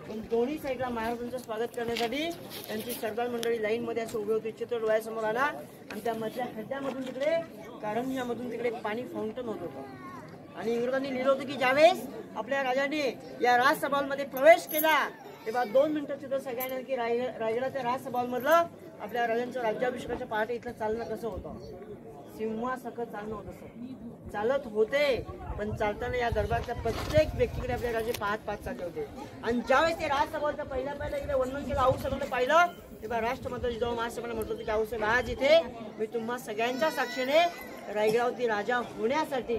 पण दोन्ही साईडला महाराजांचं स्वागत करण्यासाठी त्यांची सरदार मंडळी लाईन मध्ये असं उभे होते. चित्र डोळ्यासमोर आला आणि त्या मधल्या खड्ड्यामधून तिकडे कारंजामधून तिकडे पाणी फाउंटन होत होतं. आणि इंग्रजांनी लिहिलं होतं की ज्यावेळेस आपल्या राजाने या राजसभामध्ये प्रवेश केला तेव्हा 2 मिनिटं तिथं सगळ्यांना की रायगडाच्या राजसभामधलं आपल्या राजांचं राज्याभिषेकाच्या पहाटे इथलं चालणं कसं होतं. सिंहासकट चालणं होतं. सर चालत होते पण चालताना या दरबारच्या प्रत्येक व्यक्तीकडे आपले राजे पाहत चालले होते. आणि ज्यावेळेस ते राजसभाचं पहिल्या इकडे वर्णन केलं आऊसाहेबांना पाहिलं तेव्हा राष्ट्रमाता जिजाऊ महाराष्ट्राला म्हटलं होतं की आऊसाहेब आज इथे मी तुम्हा सगळ्यांच्या साक्षीने रायगडावरती राजा होण्यासाठी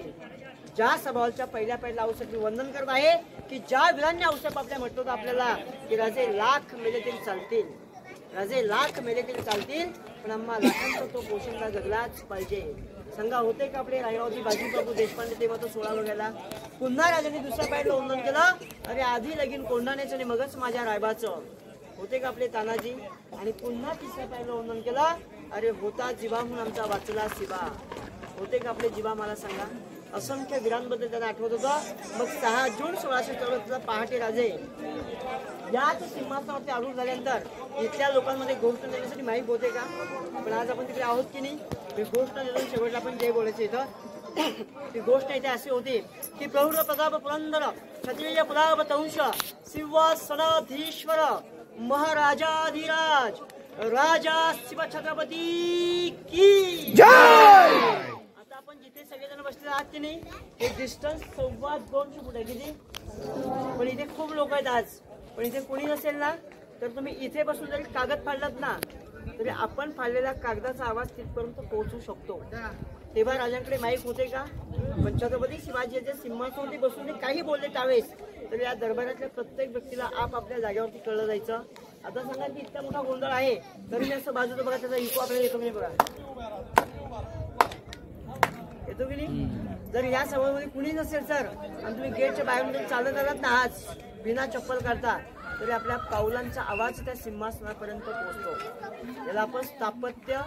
ज्या सभावरच्या पहिल्या आऊसाठी वंदन करत आहे की ज्या वीरांनी आऊसाहेब आपल्या म्हटलं होतं आपल्याला की राजे लाख मेले तरी चालतील, राजे लाख मेले तरी चालतील, पण आम्हा लाखांचा तो पोशिंदा जगलाच पाहिजे. सांगा होते का आपले रायगडावरती बाजीप्रभू देशपांडे तेव्हा तो 16 गेला. पुन्हा राजाने दुसऱ्या पायरीला वंदन केलं. अरे आधी लगीन कोंढाण्याचं आणि मगच माझ्या रायबाचं. होते का आपले तानाजी. आणि पुन्हा तिसऱ्या पायरीला वंदन केलं. अरे होता जीवा म्हणून आमचा वाचला शिवा. होते का आपले जीवा मला सांगा. असंख्य वीरांबद्दल त्यांना आठवत होतं. मग 6 जून 1644 पहाटे राजे याच सिंहासनावरती आरूढ झाल्यानंतर इथल्या लोकांमध्ये गोष्ट देण्यासाठी माहीत होते का. पण आज आपण तिकडे आहोत की नाही. ही गोष्ट देऊन शेवटला आपण जे बोलायचं इथं ती गोष्ट इथे अशी होती की प्रौढ प्रताप पुरंदर क्षत्रिय प्रताप तंश सिंहासनाधीश्वर महाराजाधिराज राजा शिव छत्रपती की जय. आपण जिथे सगळेजण बसले आहात की नाही हे डिस्टन्स 250 फूट आहे किती. पण इथे खूप लोक आहेत आज. पण इथे कोणी नसेल ना तर तुम्ही इथे बसून जरी कागद फाडलात ना तरी आपण फाडलेल्या कागदाचा आवाज तिथपर्यंत पोहोचू शकतो. तेव्हा राजांकडे माईक होते का. पण छत्रपती शिवाजीच्या सिंहासनावरती बसून काही बोलले त्यावेळेस तर या दरबारातल्या प्रत्येक व्यक्तीला आपापल्या जागेवरती कळलं जायचं. आता सांगा की इतका मोठा गोंधळ आहे तरी मी असं बाजूला बघा त्याचा इको आपल्याला येतो नाही बघा. येतो की नाही. जर या सभामध्ये कुणी नसेल सर आणि तुम्ही गेटच्या बाहेरून चालत आलात ना आज बिना चप्पल काढता तरी आपल्या पावलांचा आवाज त्या सिंहासनापर्यंत पोहोचतो. याला आपण स्थापत्य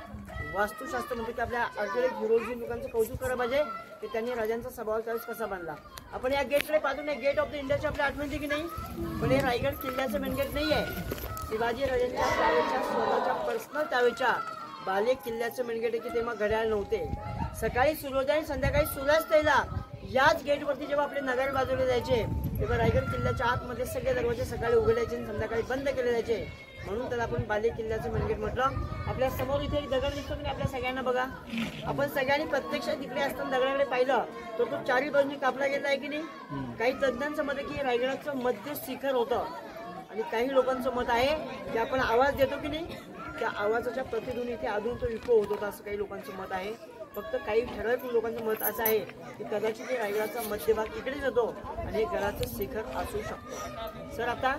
वास्तुशास्त्र म्हणतो की आपल्या आर्किटेक्ट हिरोजी लोकांचं कौतुक करायला पाहिजे की त्यांनी राजांचा सभाव त्यावेळेस कसा बांधला. आपण या गेटकडे पाहतो नाही. गेट ऑफ द इंडियाची आपल्या आठवण येते की नाही. पण हे रायगड किल्ल्याचं मेन गेट नाही आहे. शिवाजी राजांच्या त्यावेळेच्या स्वतःच्या पर्सनल त्यावेळेच्या बाले किल्ल्याचं मेन गेट आहे की तेव्हा घड्याळ नव्हते. सकाळी सूर्योदय आणि संध्याकाळी सूर्यास्ताला याच गेटवरती जेव्हा आपले नगारे बाजूला जायचे तेव्हा रायगड किल्ल्याच्या आतमध्ये सगळे दरवाजे सकाळी उघडायचे आणि संध्याकाळी बंद केले जायचे. म्हणून त्याला आपण बाले किल्ल्याचं मेन गेट म्हटलं. आपल्या समोर इथे एक दगड दिसतो की आपल्या सगळ्यांना बघा. आपण सगळ्यांनी प्रत्यक्षात तिकडे असताना दगडाकडे पाहिलं तर तो चारी बाजूनी कापला गेला आहे की नाही. काही तज्ञांचं मत आहे की रायगडाचं मध्य शिखर होतं आणि काही लोकांचं मत आहे की आपण आवाज देतो की नाही त्या आवाजाच्या प्रतिध्वनी इथे अजून तो इको होत होता असं काही लोकांचं मत आहे. फक्त काही ठराविक लोकांचं मत असं आहे की कदाचित हे रायगडाचा मध्यभाग इकडे जातो आणि हे गडाचं शिखर असू शकतं. सर आता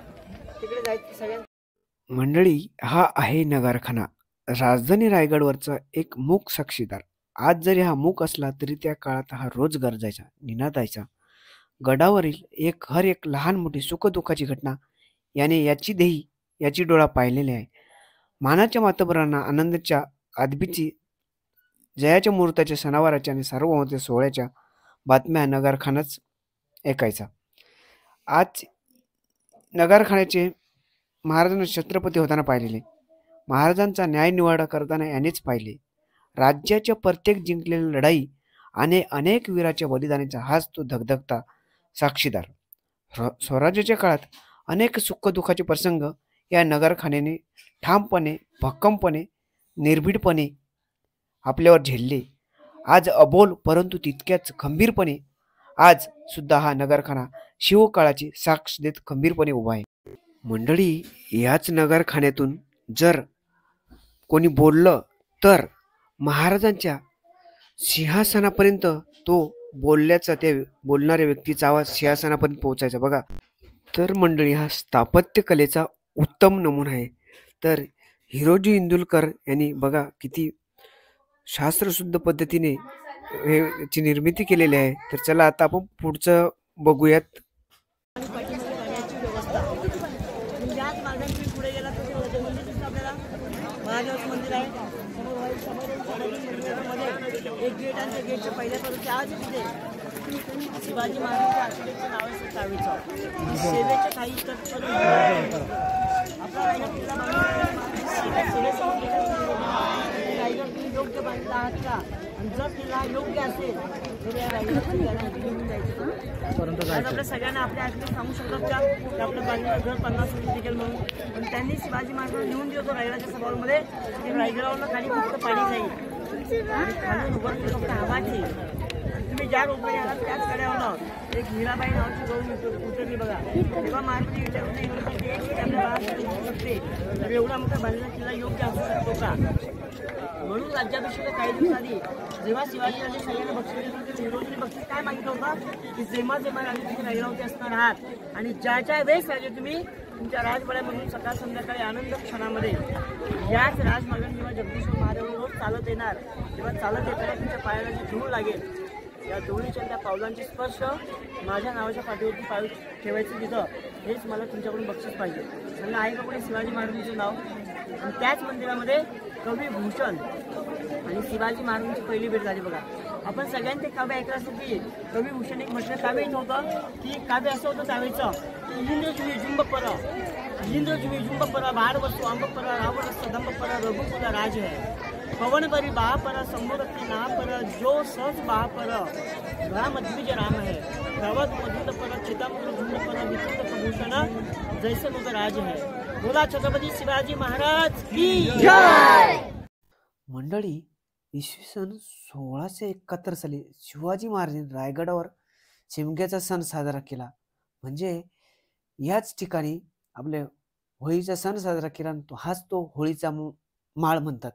तिकडे जायचं सगळ्यांना. मंडळी हा आहे नगारखाना, राजधानी रायगडवरचा एक मूक साक्षीदार. आज जरी हा मूक असला तरी त्या काळात हा रोज गरजायचा, निनादायचा. गडावरील हर एक लहान मोठी सुखदुःखाची घटना याने याची देही याची डोळा पाहिलेली आहे. मानाच्या मातबरांना आनंदाच्या आदबीची जयाच्या मुहूर्ताच्या सणावाराच्या आणि सार्वभौमत्व सोहळ्याच्या बातम्या नगारखानाच ऐकायचा. आज नगारखान्याचे महाराजांना छत्रपती होताना पाहिलेले, महाराजांचा न्यायनिवाडा करताना यानेच पाहिले. राज्याच्या प्रत्येक जिंकलेल्या लढाई आणि अनेक वीराच्या बलिदानाचा हाच तो धगधगता साक्षीदार. स्वराज्याच्या काळात अनेक सुखदुःखाचे प्रसंग या नगरखान्याने ठामपणे, भक्कमपणे, निर्भीडपणे आपल्यावर झेलले. आज अबोल परंतु तितक्याच खंबीरपणे आज सुद्धा हा नगरखाना शिवकाळाची साक्ष देत खंबीरपणे उभा आहे. मंडळी, याच नगरखान्यातून जर कोणी बोललं तर महाराजांच्या सिंहासनापर्यंत तो बोलल्याचा त्या बोलणाऱ्या व्यक्तीचा आवाज सिंहासनापर्यंत पोहोचायचा. बघा तर मंडळी, हा स्थापत्यकलेचा उत्तम नमुना आहे. तर हिरोजी इंदुलकर यांनी बघा किती शास्त्रशुद्ध पद्धतीने याची निर्मिती केलेली आहे. तर चला आता आपण पुढचं बघूयात. पुढे गेला तर मंदिर दिसतं आपल्याला. महादेवाचं मंदिर आहे. एक गेट आहे. त्या गेटच्या पहिल्या पर्यंत आज तिथे शिवाजी महाराजांच्या आर्किटेक्टचं नाव आहे चावीचं. सेवेच्या काही तत्पर आपला रायगड किल्ला रायगड तुम्ही योग्य बांधला आहात का. आणि जर किल्ला योग्य असेल तर या रायगड किल्ल्याला घेऊन जायचं. आज आपल्या सगळ्यांना आपल्या आर्किटेक्ट सांगू शकतात का की आपलं बांधलेलं घर 50 वर्ष टिकेल म्हणून. पण त्यांनी शिवाजी महाराजांना नेऊन दिलं होतं रायगडाच्या सभामध्ये की रायगडावरनं खाली फक्त पाणी जाईल आणि खालून वर फक्त हवा ठेईल. तुम्ही ज्या रोडने आलात त्याच कड्यावर एक हिराबाई नावाची गहू उतरली बघा. तेव्हा महाराष्ट्र युनिव्हर्सिटी एक सीट आपल्या बाळासाठी होऊ शकते. तर एवढा मोठा बांधलेला किल्ला योग्य असू शकतो का? म्हणून राज्याभिषेक काही दिवस आधी जेव्हा शिवाजीराजे सगळ्यांना बक्षीस देत होते, विरोधीने बक्षीस काय मागितलं होतं की जेव्हा जेव्हा राजे तुम्ही रायगावचे असणार आहात आणि ज्या वेळेस राजे तुम्ही तुमच्या राजवाड्यामधून सकाळ संध्याकाळी आनंद क्षणामध्ये याच राजमार्गाने जेव्हा जगदीश्वर महादेव रोज चालत येणार तेव्हा चालत येताना तुमच्या पायाला जी धूळ लागेल या धुळीच्या त्या पावलांचे स्पर्श माझ्या नावाच्या पाठीवरती पाय ठेवायचं तिथं, हेच मला तुमच्याकडून बक्षीस पाहिजे. त्यांना आहे का पुढे शिवाजी महाराजांचं नाव? आणि त्याच मंदिरामध्ये कवी भूषण आणि शिवाजी महाराजांची पहिली भेट झाली बघा. आपण सगळ्यांनी ते काव्य ऐकलं असेल की कवी भूषण एक म्हटलं काव्य नव्हतं की काव्य असं होतं त्यावेळेचं की इंद्रजुमी जुंब पर, इंद्रजुमी जुंब पर, बार वस्तू आंब पर, रावण सदंब पर, रघुकुल राज है, पवन परी बाह पर, संभोरत्न ना पर, जो सहज बाह पर, राम द्विज राम है, प्रवध मधुत पर, चितामुर झुंड पर, विचित्र भूषण जैसे मुग राज है. बोला छत्रपती शिवाजी महाराज की जय. मंडळी, इसवी सन 1671 साली शिवाजी महाराजांनी रायगडावर शिमग्याचा सण साजरा केला. म्हणजे याच ठिकाणी आपले होळीचा सण साजरा केला आणि हाच तो होळीचा माळ म्हणतात.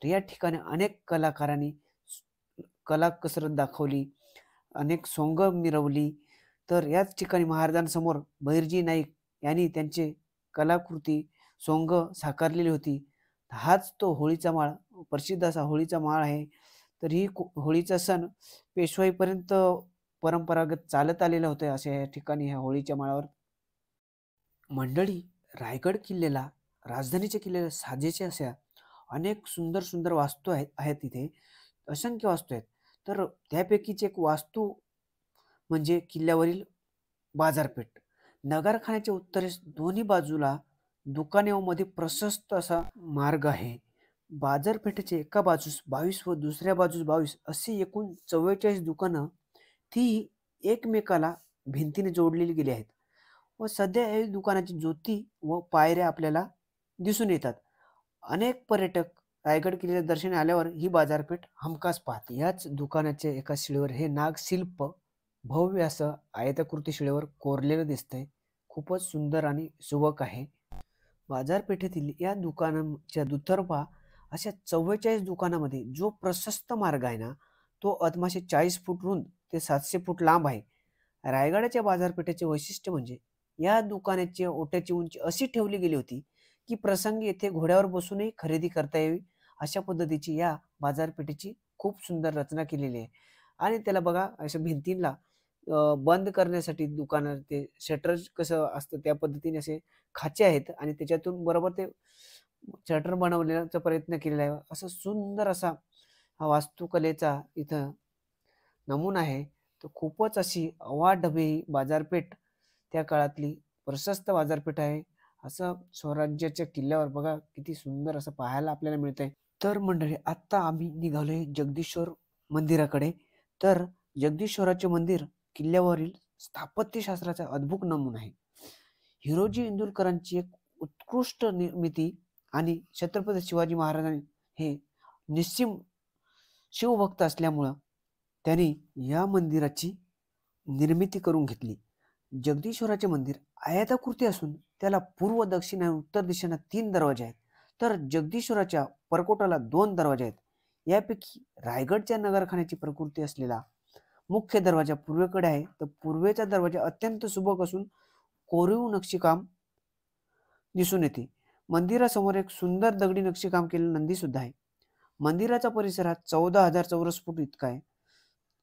तर या ठिकाणी अनेक कलाकारांनी कला कसरत दाखवली, अनेक सोंग मिरवली. तर याच ठिकाणी महाराजांसमोर बहिर्जी नाईक यांनी त्यांचे कलाकृती सोंग साकारलेली होती. हाच तो होळीचा माळ, प्रसिद्ध असा होळीचा माळ आहे. तर ही होळीचा सण पेशवाईपर्यंत परंपरागत चालत आलेलं होतं अशा या ठिकाणी ह्या होळीच्या माळावर. मंडळी, रायगड किल्ल्याला राजधानीच्या किल्ल्याला साजेचे अशा अनेक सुंदर सुंदर वास्तू आहेत इथे, असंख्य वास्तू आहेत. तर त्यापैकीच एक वास्तू म्हणजे किल्ल्यावरील बाजारपेठ. नगरखान्याच्या उत्तरेस दोन्ही बाजूला दुकाने व मध्ये प्रशस्त असा मार्ग आहे. बाजारपेठेचे एका बाजूस 22 व दुसऱ्या बाजूस 22 असे एकूण 44 दुकानं ती एकमेकाला भिंतीने जोडलेली गेली आहेत. व सध्या या दुकानाची ज्योती व पायऱ्या आपल्याला दिसून येतात. अनेक पर्यटक रायगड किल्ल्याच्या दर्शनी आल्यावर ही बाजारपेठ हमखास पाहते. याच दुकानाच्या एका शिळेवर हे नागशिल्प भव्य असं आयताकृती शिळेवर कोरलेलं दिसतंय. खूपच सुंदर आणि सुबक आहे. बाजारपेठेतील या दुकानाच्या दुतर्फा अशा 44 दुकानामध्ये जो प्रशस्त मार्ग आहे ना, तो अदमाशे 40 फूट रुंद ते 700 फूट लांब आहे. रायगडाच्या बाजारपेठेचे वैशिष्ट्य म्हणजे या दुकानाची ओट्याची उंची अशी ठेवली गेली होती की प्रसंगी येथे घोड्यावर बसूनही खरेदी करता यावी अशा पद्धतीची या बाजारपेठेची खूप सुंदर रचना केलेली आहे. आणि त्याला बघा अशा भिंतींना बंद करण्यासाठी दुकानात ते शटर कसं असतं त्या पद्धतीने असे खाचे आहेत आणि त्याच्यातून बरोबर ते शटर बनवण्याचा प्रयत्न केलेला आहे. असं सुंदर असा हा वास्तुकलेचा इथं नमुना आहे. तर खूपच अशी अवाढव्य ही बाजारपेठ त्या काळातली प्रशस्त बाजारपेठ आहे. असं स्वराज्याच्या किल्ल्यावर बघा किती सुंदर असं पाहायला आपल्याला मिळतंय. तर मंडळी, आत्ता आम्ही निघालोय जगदीश्वर मंदिराकडे. तर जगदीश्वराचे मंदिर किल्ल्यावरील स्थापत्यशास्त्राचा अद्भुत नमुना आहे. हिरोजी इंदुरकरांची एक उत्कृष्ट निर्मिती आणि छत्रपती शिवाजी महाराजांनी हे निस्सीम शिवभक्त असल्यामुळं त्यांनी या मंदिराची निर्मिती करून घेतली. जगदीश्वराचे मंदिर आयताकृती असून त्याला पूर्व, दक्षिण आणि उत्तर दिशेला 3 दरवाजे आहेत. तर जगदीश्वराच्या परकोटाला 2 दरवाजे आहेत. यापैकी रायगडच्या नगरखान्याची प्रकृती असलेला मुख्य दरवाजा पूर्वेकडे आहे. तर पूर्वेचा दरवाजा अत्यंत सुबक असून कोरीव नक्षीकाम दिसून येते. मंदिरासमोर एक सुंदर दगडी नक्षीकाम केलेलं नंदी सुद्धा आहे. मंदिराचा परिसर हा 14,000 चौरस फूट इतका आहे.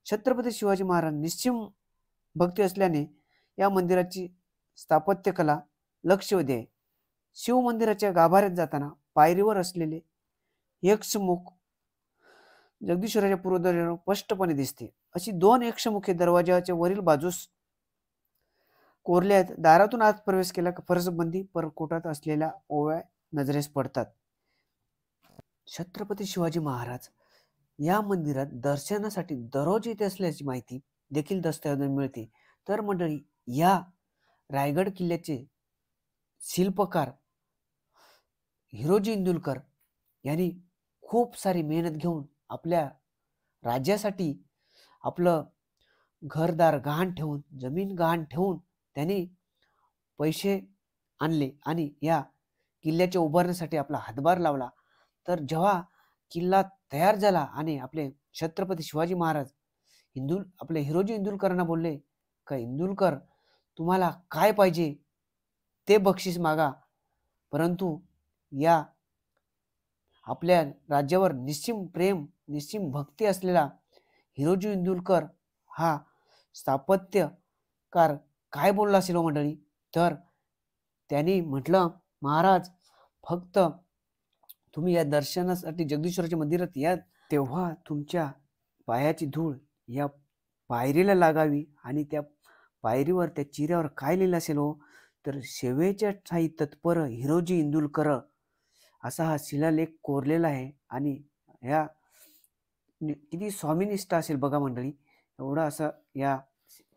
छत्रपती शिवाजी महाराज निस्सीम भक्ती असल्याने या मंदिराची स्थापत्यकला लक्षवेधी आहे. शिव मंदिराच्या गाभाऱ्यात जाताना पायरीवर असलेले यक्षमुख जगदीश्वराच्या पूर्वदरवाजावर स्पष्टपणे दिसते. अशी 2 यक्षमुखे दरवाजाच्या वरील बाजूस कोरल्या आहेत. दारातून आत प्रवेश केला फरसबंदी परकोटात असलेल्या ओव्या नजरेस पडतात. छत्रपती शिवाजी महाराज या मंदिरात दर्शनासाठी दररोज येत असल्याची माहिती देखील दस्तऐवजात मिळते. तर मंडळी, या रायगड किल्ल्याचे शिल्पकार हिरोजी इंदुलकर यांनी खूप सारी मेहनत घेऊन आपल्या राज्यासाठी आपलं घरदार गहाण ठेवून, जमीन गहाण ठेवून त्यांनी पैसे आणले आणि या किल्ल्याच्या उभारण्यासाठी आपला हातभार लावला. तर जेव्हा किल्ला तयार झाला आणि आपले छत्रपती शिवाजी महाराज आपले हिरोजी इंदुलकरांना बोलले का इंदुलकर, तुम्हाला काय पाहिजे ते बक्षीस मागा, परंतु या आपल्या राज्यावर निस्सीम प्रेम, निस्सीम भक्ती असलेला हिरोजी इंदुलकर हा स्थापत्यकार काय बोलला असेल हो मंडळी. तर त्यांनी म्हटलं, महाराज, फक्त तुम्ही या दर्शनासाठी जगदीश्वराच्या मंदिरात या, तेव्हा तुमच्या पायाची धूळ या पायरीला लागावी आणि त्या पायरीवर, त्या चिऱ्यावर काय लिहिलं असेल हो, तर सेवेच्या ठायी तत्पर हिरोजी इंदुलकर असा हा शिलालेख कोरलेला आहे. आणि ह्या किती स्वामीनिष्ठ असेल बघा मंडळी, एवढं असं या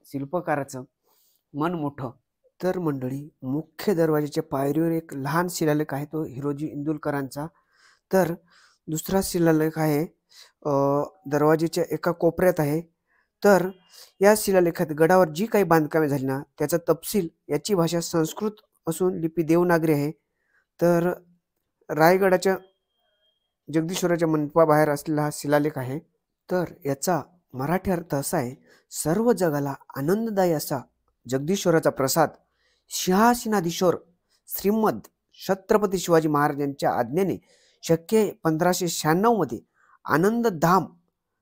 शिल्पकाराचं मन मोठं. तर मंडळी, मुख्य दरवाजाच्या पायरीवर एक लहान शिलालेख आहे, तो हिरोजी इंदुलकरांचा. तर दुसरा शिलालेख आहे दरवाजेच्या एका कोपऱ्यात आहे. तर या शिलालेखात गडावर जी काही बांधकामे झाली ना, त्याचा तपशील, याची भाषा संस्कृत असून लिपी देवनागरी आहे. तर रायगडाच्या जगदीश्वराच्या मंडपाबाहेर असलेला हा शिलालेख आहे. तर याचा मराठी अर्थ असा आहे, सर्व जगाला आनंददायी असा जगदीश्वराचा प्रसाद सिंहासनाधीश्वर श्रीमद छत्रपती शिवाजी महाराजांच्या आज्ञेने शक्य 1596 मध्ये आनंदधाम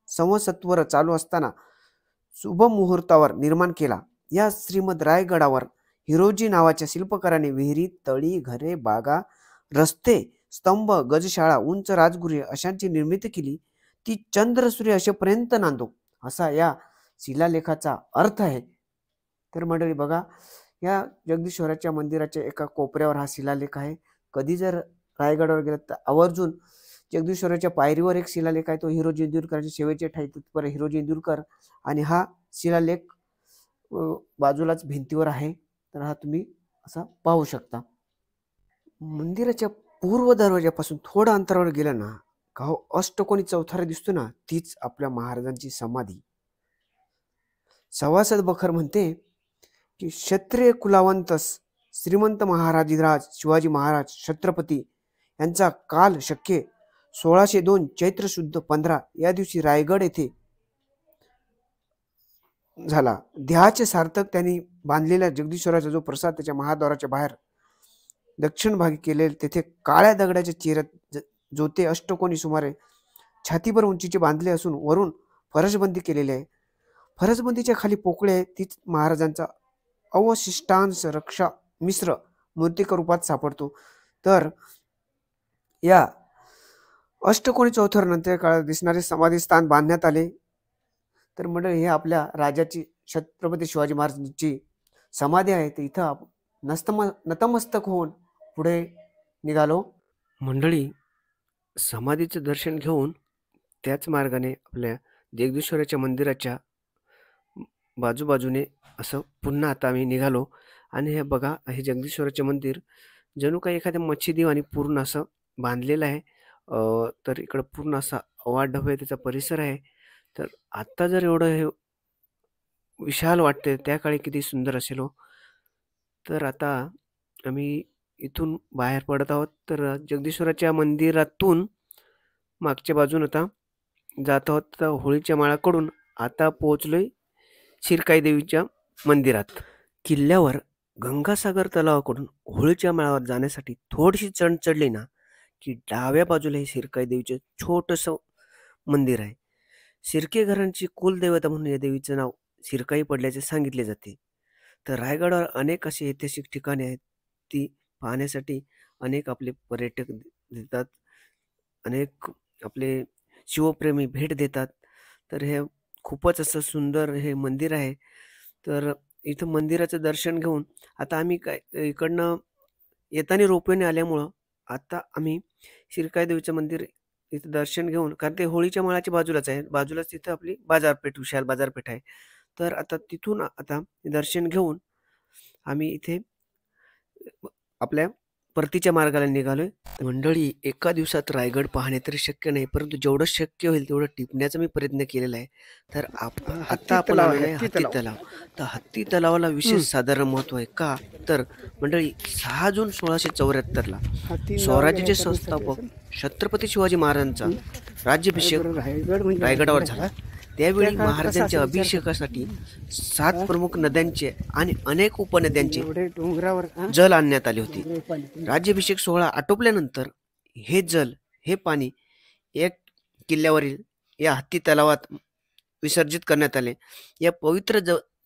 संवत्सर चालू असताना शुभ मुहूर्तावर निर्माण केला. या श्रीमद रायगडावर हिरोजी नावाच्या शिल्पकाराने विहिरी, तळी, घरे, बागा, रस्ते, स्तंभ, गजशाळा, उंच राजगृहे अशांची निर्मिती केली. ती चंद्र सूर्य असेपर्यंत नांदो, असा या शिलालेखाचा अर्थ आहे. तर मंडळी बघा, या जगदीश्वराच्या मंदिराच्या एका कोपऱ्यावर हा शिलालेख आहे. कधी जर रायगडावर गेलात तर आवर्जून जगदीश्वराच्या पायरीवर एक शिलालेख आहे, तो हिरोजी इंदुलकरच्या सेवेचे ठायी तत्पर हिरोजी इंदुलकर, आणि हा शिलालेख बाजूलाच भिंतीवर आहे. तर हा तुम्ही असा पाहू शकता. मंदिराच्या पूर्व दरवाजापासून थोडं अंतरावर गेलं ना, का हो अष्टकोनी चौथरा दिसतो ना, तीच आपल्या महाराजांची समाधी. सभासद बखर म्हणते की क्षत्रिय कुलावंतस श्रीमंत महाराजिराज शिवाजी महाराज छत्रपती यांचा काल शक्य 1602 चैत्र शुद्ध 15 या दिवशी रायगड येथे झाला. ध्येयाचे सार्थक त्यांनी बांधलेल्या जगदीश्वराचा जो प्रसाद त्याच्या महाद्वाराच्या बाहेर दक्षिण भागी केलेले, तेथे काळ्या दगडाच्या चिऱ्यात जोते अष्टकोनी सुमारे छातीभर उंचीचे बांधले असून वरून फरसबंदी केलेली आहे. फरसबंदीच्या खाली पोकळे आहे, तीच महाराजांचा अवशिष्टांश रक्षा मिश्र मूर्तिका रूपात सापडतो. तर या अष्टकोनी चौथऱ्यानंतर काळात दिसणारे समाधी स्थान बांधण्यात आले. तर मंडळी, हे आपल्या राजाची छत्रपती शिवाजी महाराजांची समाधी आहे. तर इथं नतमस्तक होऊन पुढे निघालो. मंडळी, समाधीचं दर्शन घेऊन त्याच मार्गाने आपल्या जगदीश्वराच्या मंदिराच्या बाजूबाजूने असं पुन्हा आता आम्ही निघालो. आणि हे बघा, हे जगदीश्वराचे मंदिर जणू काही एखाद्या मच्छीदेवाने पूर्ण असं बांधलेलं आहे. तर इकडं पूर्ण असा अवाढव्य त्याचा परिसर आहे. तर आत्ता जर एवढं हे विशाल वाटते, त्या काळी किती सुंदर असेल हो. तर आता आम्ही इथून बाहेर पडत आहोत. तर जगदीश्वराच्या मंदिरातून मागच्या बाजून आता जात आहोत. तर होळीच्या माळाकडून आता पोहोचलोय शिरकाई देवीच्या मंदिरात. किल्ल्यावर गंगासागर तलावाकडून होळीच्या माळावर जाण्यासाठी थोडीशी चढ चढली ना, की डाव्या बाजूला हे शिरकाई देवीचं छोटंसं मंदिर आहे. शिर्के घरांची कुलदैवता म्हणून या देवीचं नाव शिरकाई पडल्याचे सांगितले जाते. तर रायगडावर अनेक अशी ऐतिहासिक ठिकाणे आहेत, ती पाहण्यासाठी अनेक आपले पर्यटक देतात, अनेक आपले शिवप्रेमी भेट देतात. तर हे खूपच असं सुंदर हे मंदिर आहे. तर इथं मंदिराचं दर्शन घेऊन आता आम्ही काय इकडनं येताना रोपवेने आल्यामुळं आता आम्ही शिरकाई देवीचं मंदिर इथं दर्शन घेऊन, कारण ते होळीच्या माळाच्या बाजूलाच आहे, बाजूलाच तिथं आपली बाजारपेठ, विशाल बाजारपेठ आहे. तर आता तिथून आता दर्शन घेऊन आम्ही इथे आपल्या परतीच्या मार्गाला निघालोय. तर मंडळी, एका दिवसात रायगड पाहणे तर शक्य नाही, परंतु जेवढं शक्य होईल तेवढं टिपण्याचा मी प्रयत्न केलेला आहे. तर हत्ती आत्ता आपण तलाव आहे, आलेलो आहे हत्ती हत्ती तलाव. तलाव. तर हत्ती तलावाला विशेष साधारण महत्त्व आहे. का? तर मंडळी, 6 जून 1674ला हत्ती नाव स्वराज्याचे घेण्यासाठी संस्थापक असेल. छत्रपती शिवाजी महाराजांचा राज्याभिषेक बरोबर, रायगड म्हणजे रायगडावर रायगड झाला. आहे. त्यावेळी त्या काळात कसं महाराजांच्या असेल विचार कर. अभिषेकासाठी 7 प्रमुख नद्यांचे आणि अनेक उपनद्यांचे एवढे डोंगरावर जल आणण्यात आले होते. डोंगरावर पाणी. राज्याभिषेक सोहळा आटोपल्यानंतर हे पाणी एक किल्ल्यावरील या हत्ती तलावात विसर्जित करण्यात आले. या पवित्र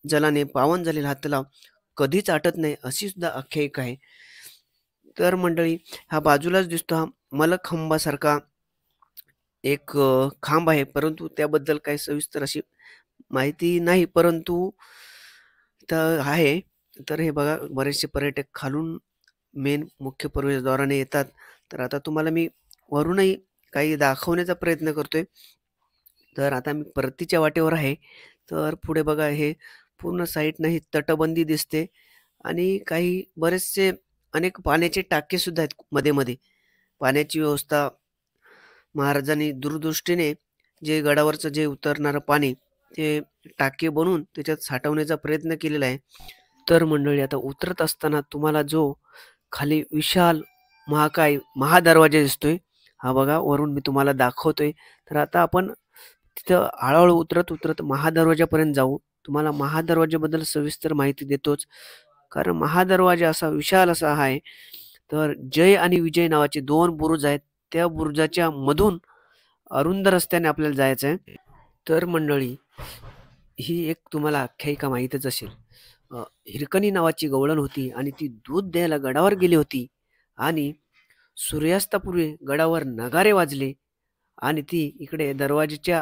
जलाने पावन झालेला हा तलाव कधीच आटत नाही, अशी सुद्धा आख्यायिका आहे. तर मंडळी, हा बाजूलाच दिसतो हा मलखांबासारखा एक खांब आहे, परंतु त्याबद्दल काही सविस्तर अशी माहिती नाही, परंतु तर आहे. तर हे बघा, बरेचसे पर्यटक खालून मेन मुख्य प्रवेशद्वाराने येतात. तर आता तुम्हाला मी वरूनही काही दाखवण्याचा प्रयत्न करतोय. तर आता मी परतीच्या वाटेवर आहे. तर पुढे बघा, हे पूर्ण साईडनं ही तटबंदी दिसते आणि काही बरेचसे अनेक पाण्याचे टाकेसुद्धा आहेत मध्ये-मध्ये. पाण्याची व्यवस्था महाराजांनी दूरदृष्टीने जे गडावरचं जे उतरणारं पाणी, ते टाके बनवून त्याच्यात साठवण्याचा प्रयत्न केलेला आहे. तर मंडळी, आता उतरत असताना तुम्हाला जो खाली विशाल महाकाय महादरवाजा दिसतोय, हा बघा वरून मी तुम्हाला दाखवतोय. तर आता आपण तिथं हळू-हळू उतरत महादरवाजापर्यंत जाऊ. तुम्हाला महादरवाजाबद्दल सविस्तर माहिती देतोच. कारण महादरवाजा असा विशाल असा आहे. तर जय आणि विजय नावाचे 2 बुरुज आहेत. त्या बुरुजाच्या मधून अरुंद रस्त्याने आपल्याला जायचं आहे. तर मंडळी, ही एक तुम्हाला आख्यायिका माहीतच असेल. हिरकणी नावाची गवळण होती आणि ती दूध द्यायला गडावर गेली होती आणि सूर्यास्तापूर्वी गडावर नगारे वाजले आणि ती इकडे दरवाजाच्या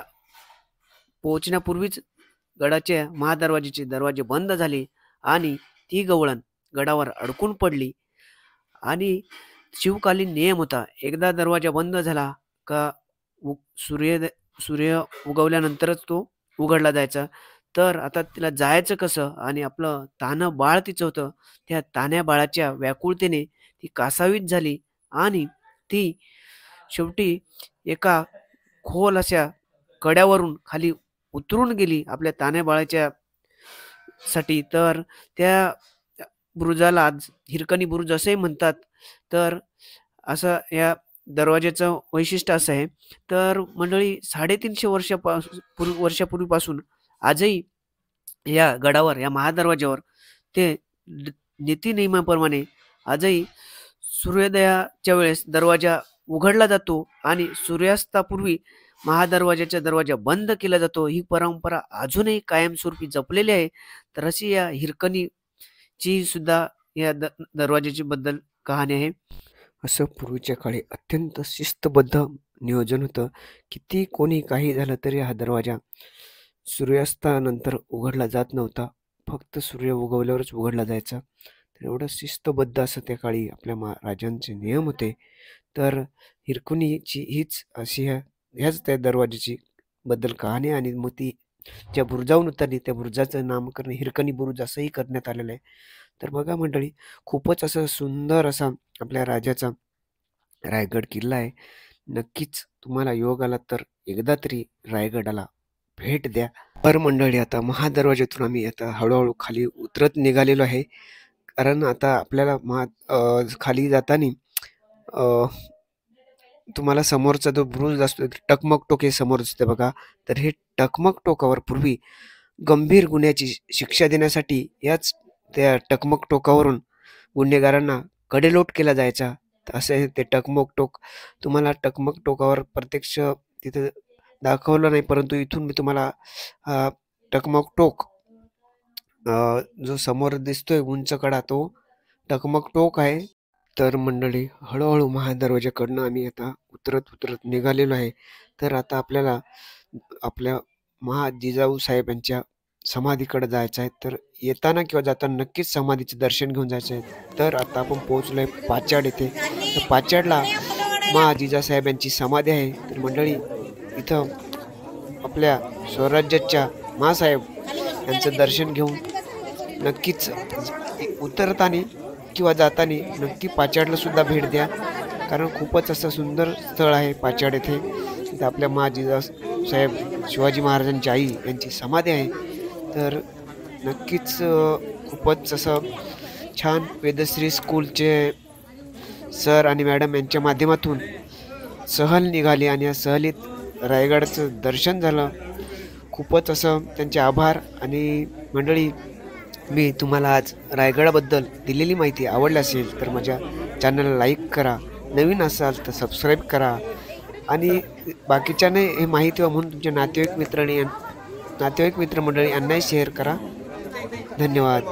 पोहोचण्यापूर्वीच गडाच्या महादरवाजाचे दरवाजे बंद झाले आणि ती गवळण गडावर अडकून पडली. आणि शिवकालीन नियम होता, एकदा दरवाजा बंद झाला का सूर्य उगवल्यानंतरच तो उघडला जायचा. तर आता तिला जायचं कसं? आणि आपलं तान्हं बाळ तिचं होतं. त्या तान्ह्या बाळाच्या व्याकुळतेने ती कासावीस झाली आणि ती शेवटी एका खोल अशा कड्यावरून खाली उतरून गेली आपल्या तान्ह्या बाळाच्या साठी. तर त्या बुरुजाला आज हिरकणी बुरुज असेही म्हणतात. तर असं या दरवाजाचं वैशिष्ट्य असं आहे. तर मंडळी, 350 वर्षापूर्वीपासून आजही या गडावर, या महादरवाज्यावर ते नीती-नियमाप्रमाणे आजही सूर्योदयाच्या वेळेस दरवाजा उघडला जातो आणि सूर्यास्तापूर्वी महादरवाजाचा दरवाजा बंद केला जातो. ही परंपरा अजूनही कायमस्वरूपी जपलेली आहे. तर अशी या हिरकणीची सुद्धा या दरवाजाची बद्दल कहाणी आहे. असं पूर्वीच्या काळी अत्यंत शिस्तबद्ध नियोजन होतं. किती कोणी काही झालं तरी हा दरवाजा सूर्यास्तानंतर उघडला जात नव्हता. फक्त सूर्य उगवल्यावरच उघडला जायचा. तर एवढं शिस्तबद्ध असं त्या काळी आपल्या राजांचे नियम होते. तर हिरकणीची हीच अशी ह्याच त्या दरवाजाची बद्दल कहाणी. आणि मग ती ज्या बुरुजावरून उतरली त्या बुरुजाचं नामकरण हिरकणी बुरुज असंही करण्यात आलेलं आहे. तर बघा मंडळी, खूपच असं सुंदर असा आपल्या राजाचा रायगड किल्ला आहे. नक्कीच तुम्हाला योग आला तर एकदा तरी रायगडाला भेट द्या. तर मंडळी, आता महादरवाज्यातून आम्ही आता हळूहळू खाली उतरत निघालेलो आहे. कारण आता आपल्याला खाली जाताना तुम्हाला समोरचा जो बुरुज असतो, टकमक टोक हे समोर दिसते बघा. तर हे टकमक टोकावर पूर्वी गंभीर गुन्ह्याची शिक्षा देण्यासाठी याच त्या टकमक टोकावरून गुन्हेगारांना कडेलोट केला जायचा. असे ते टकमक टोक. तुम्हाला टकमक टोकावर प्रत्यक्ष तिथे दाखवलं नाही, परंतु इथून मी तुम्हाला टकमक टोक जो समोर दिसतोय उंच कडा, तो टकमक टोक आहे. तर मंडळी, हळूहळू महादरवाजाकडनं आम्ही आता उतरत निघालेलो आहे. तर आता आपल्याला आपल्या जिजाऊ साहेब यांच्या समाधीकडे जायचं आहे. तर येताना किंवा जाताना नक्कीच समाधीचे दर्शन घेऊन जायचं आहे. तर आता आपण पोहोचलो आहे पाचाड येथे. तर पाचाडला जिजासाहेब यांची समाधी आहे. तर मंडळी, इथं आपल्या स्वराज्याच्या महासाहेब यांचं दर्शन घेऊन नक्कीच उतरताना किंवा जाताना नक्की पाचाडला सुद्धा भेट द्या, कारण खूपच असं सुंदर स्थळ आहे पाचाड येथे. तिथे आपल्या मा जिजासाहेब शिवाजी महाराजांची आई यांची समाधी आहे. तर नक्कीच खूपच असं छान वेदश्री स्कूलचे सर आणि मॅडम यांच्या माध्यमातून सहल निघाली आणि या सहलीत रायगडचं दर्शन झालं. खूपच असं त्यांचे आभार. आणि मंडळी, मी तुम्हाला आज रायगडाबद्दल दिलेली माहिती आवडली असेल तर माझ्या चॅनलला लाईक करा, नवीन असाल तर सबस्क्राईब करा आणि बाकीच्यांना हे माहिती व्हावं म्हणून तुमच्या नातेवाईक मित्रमंडळी यांनाही शेअर करा. धन्यवाद.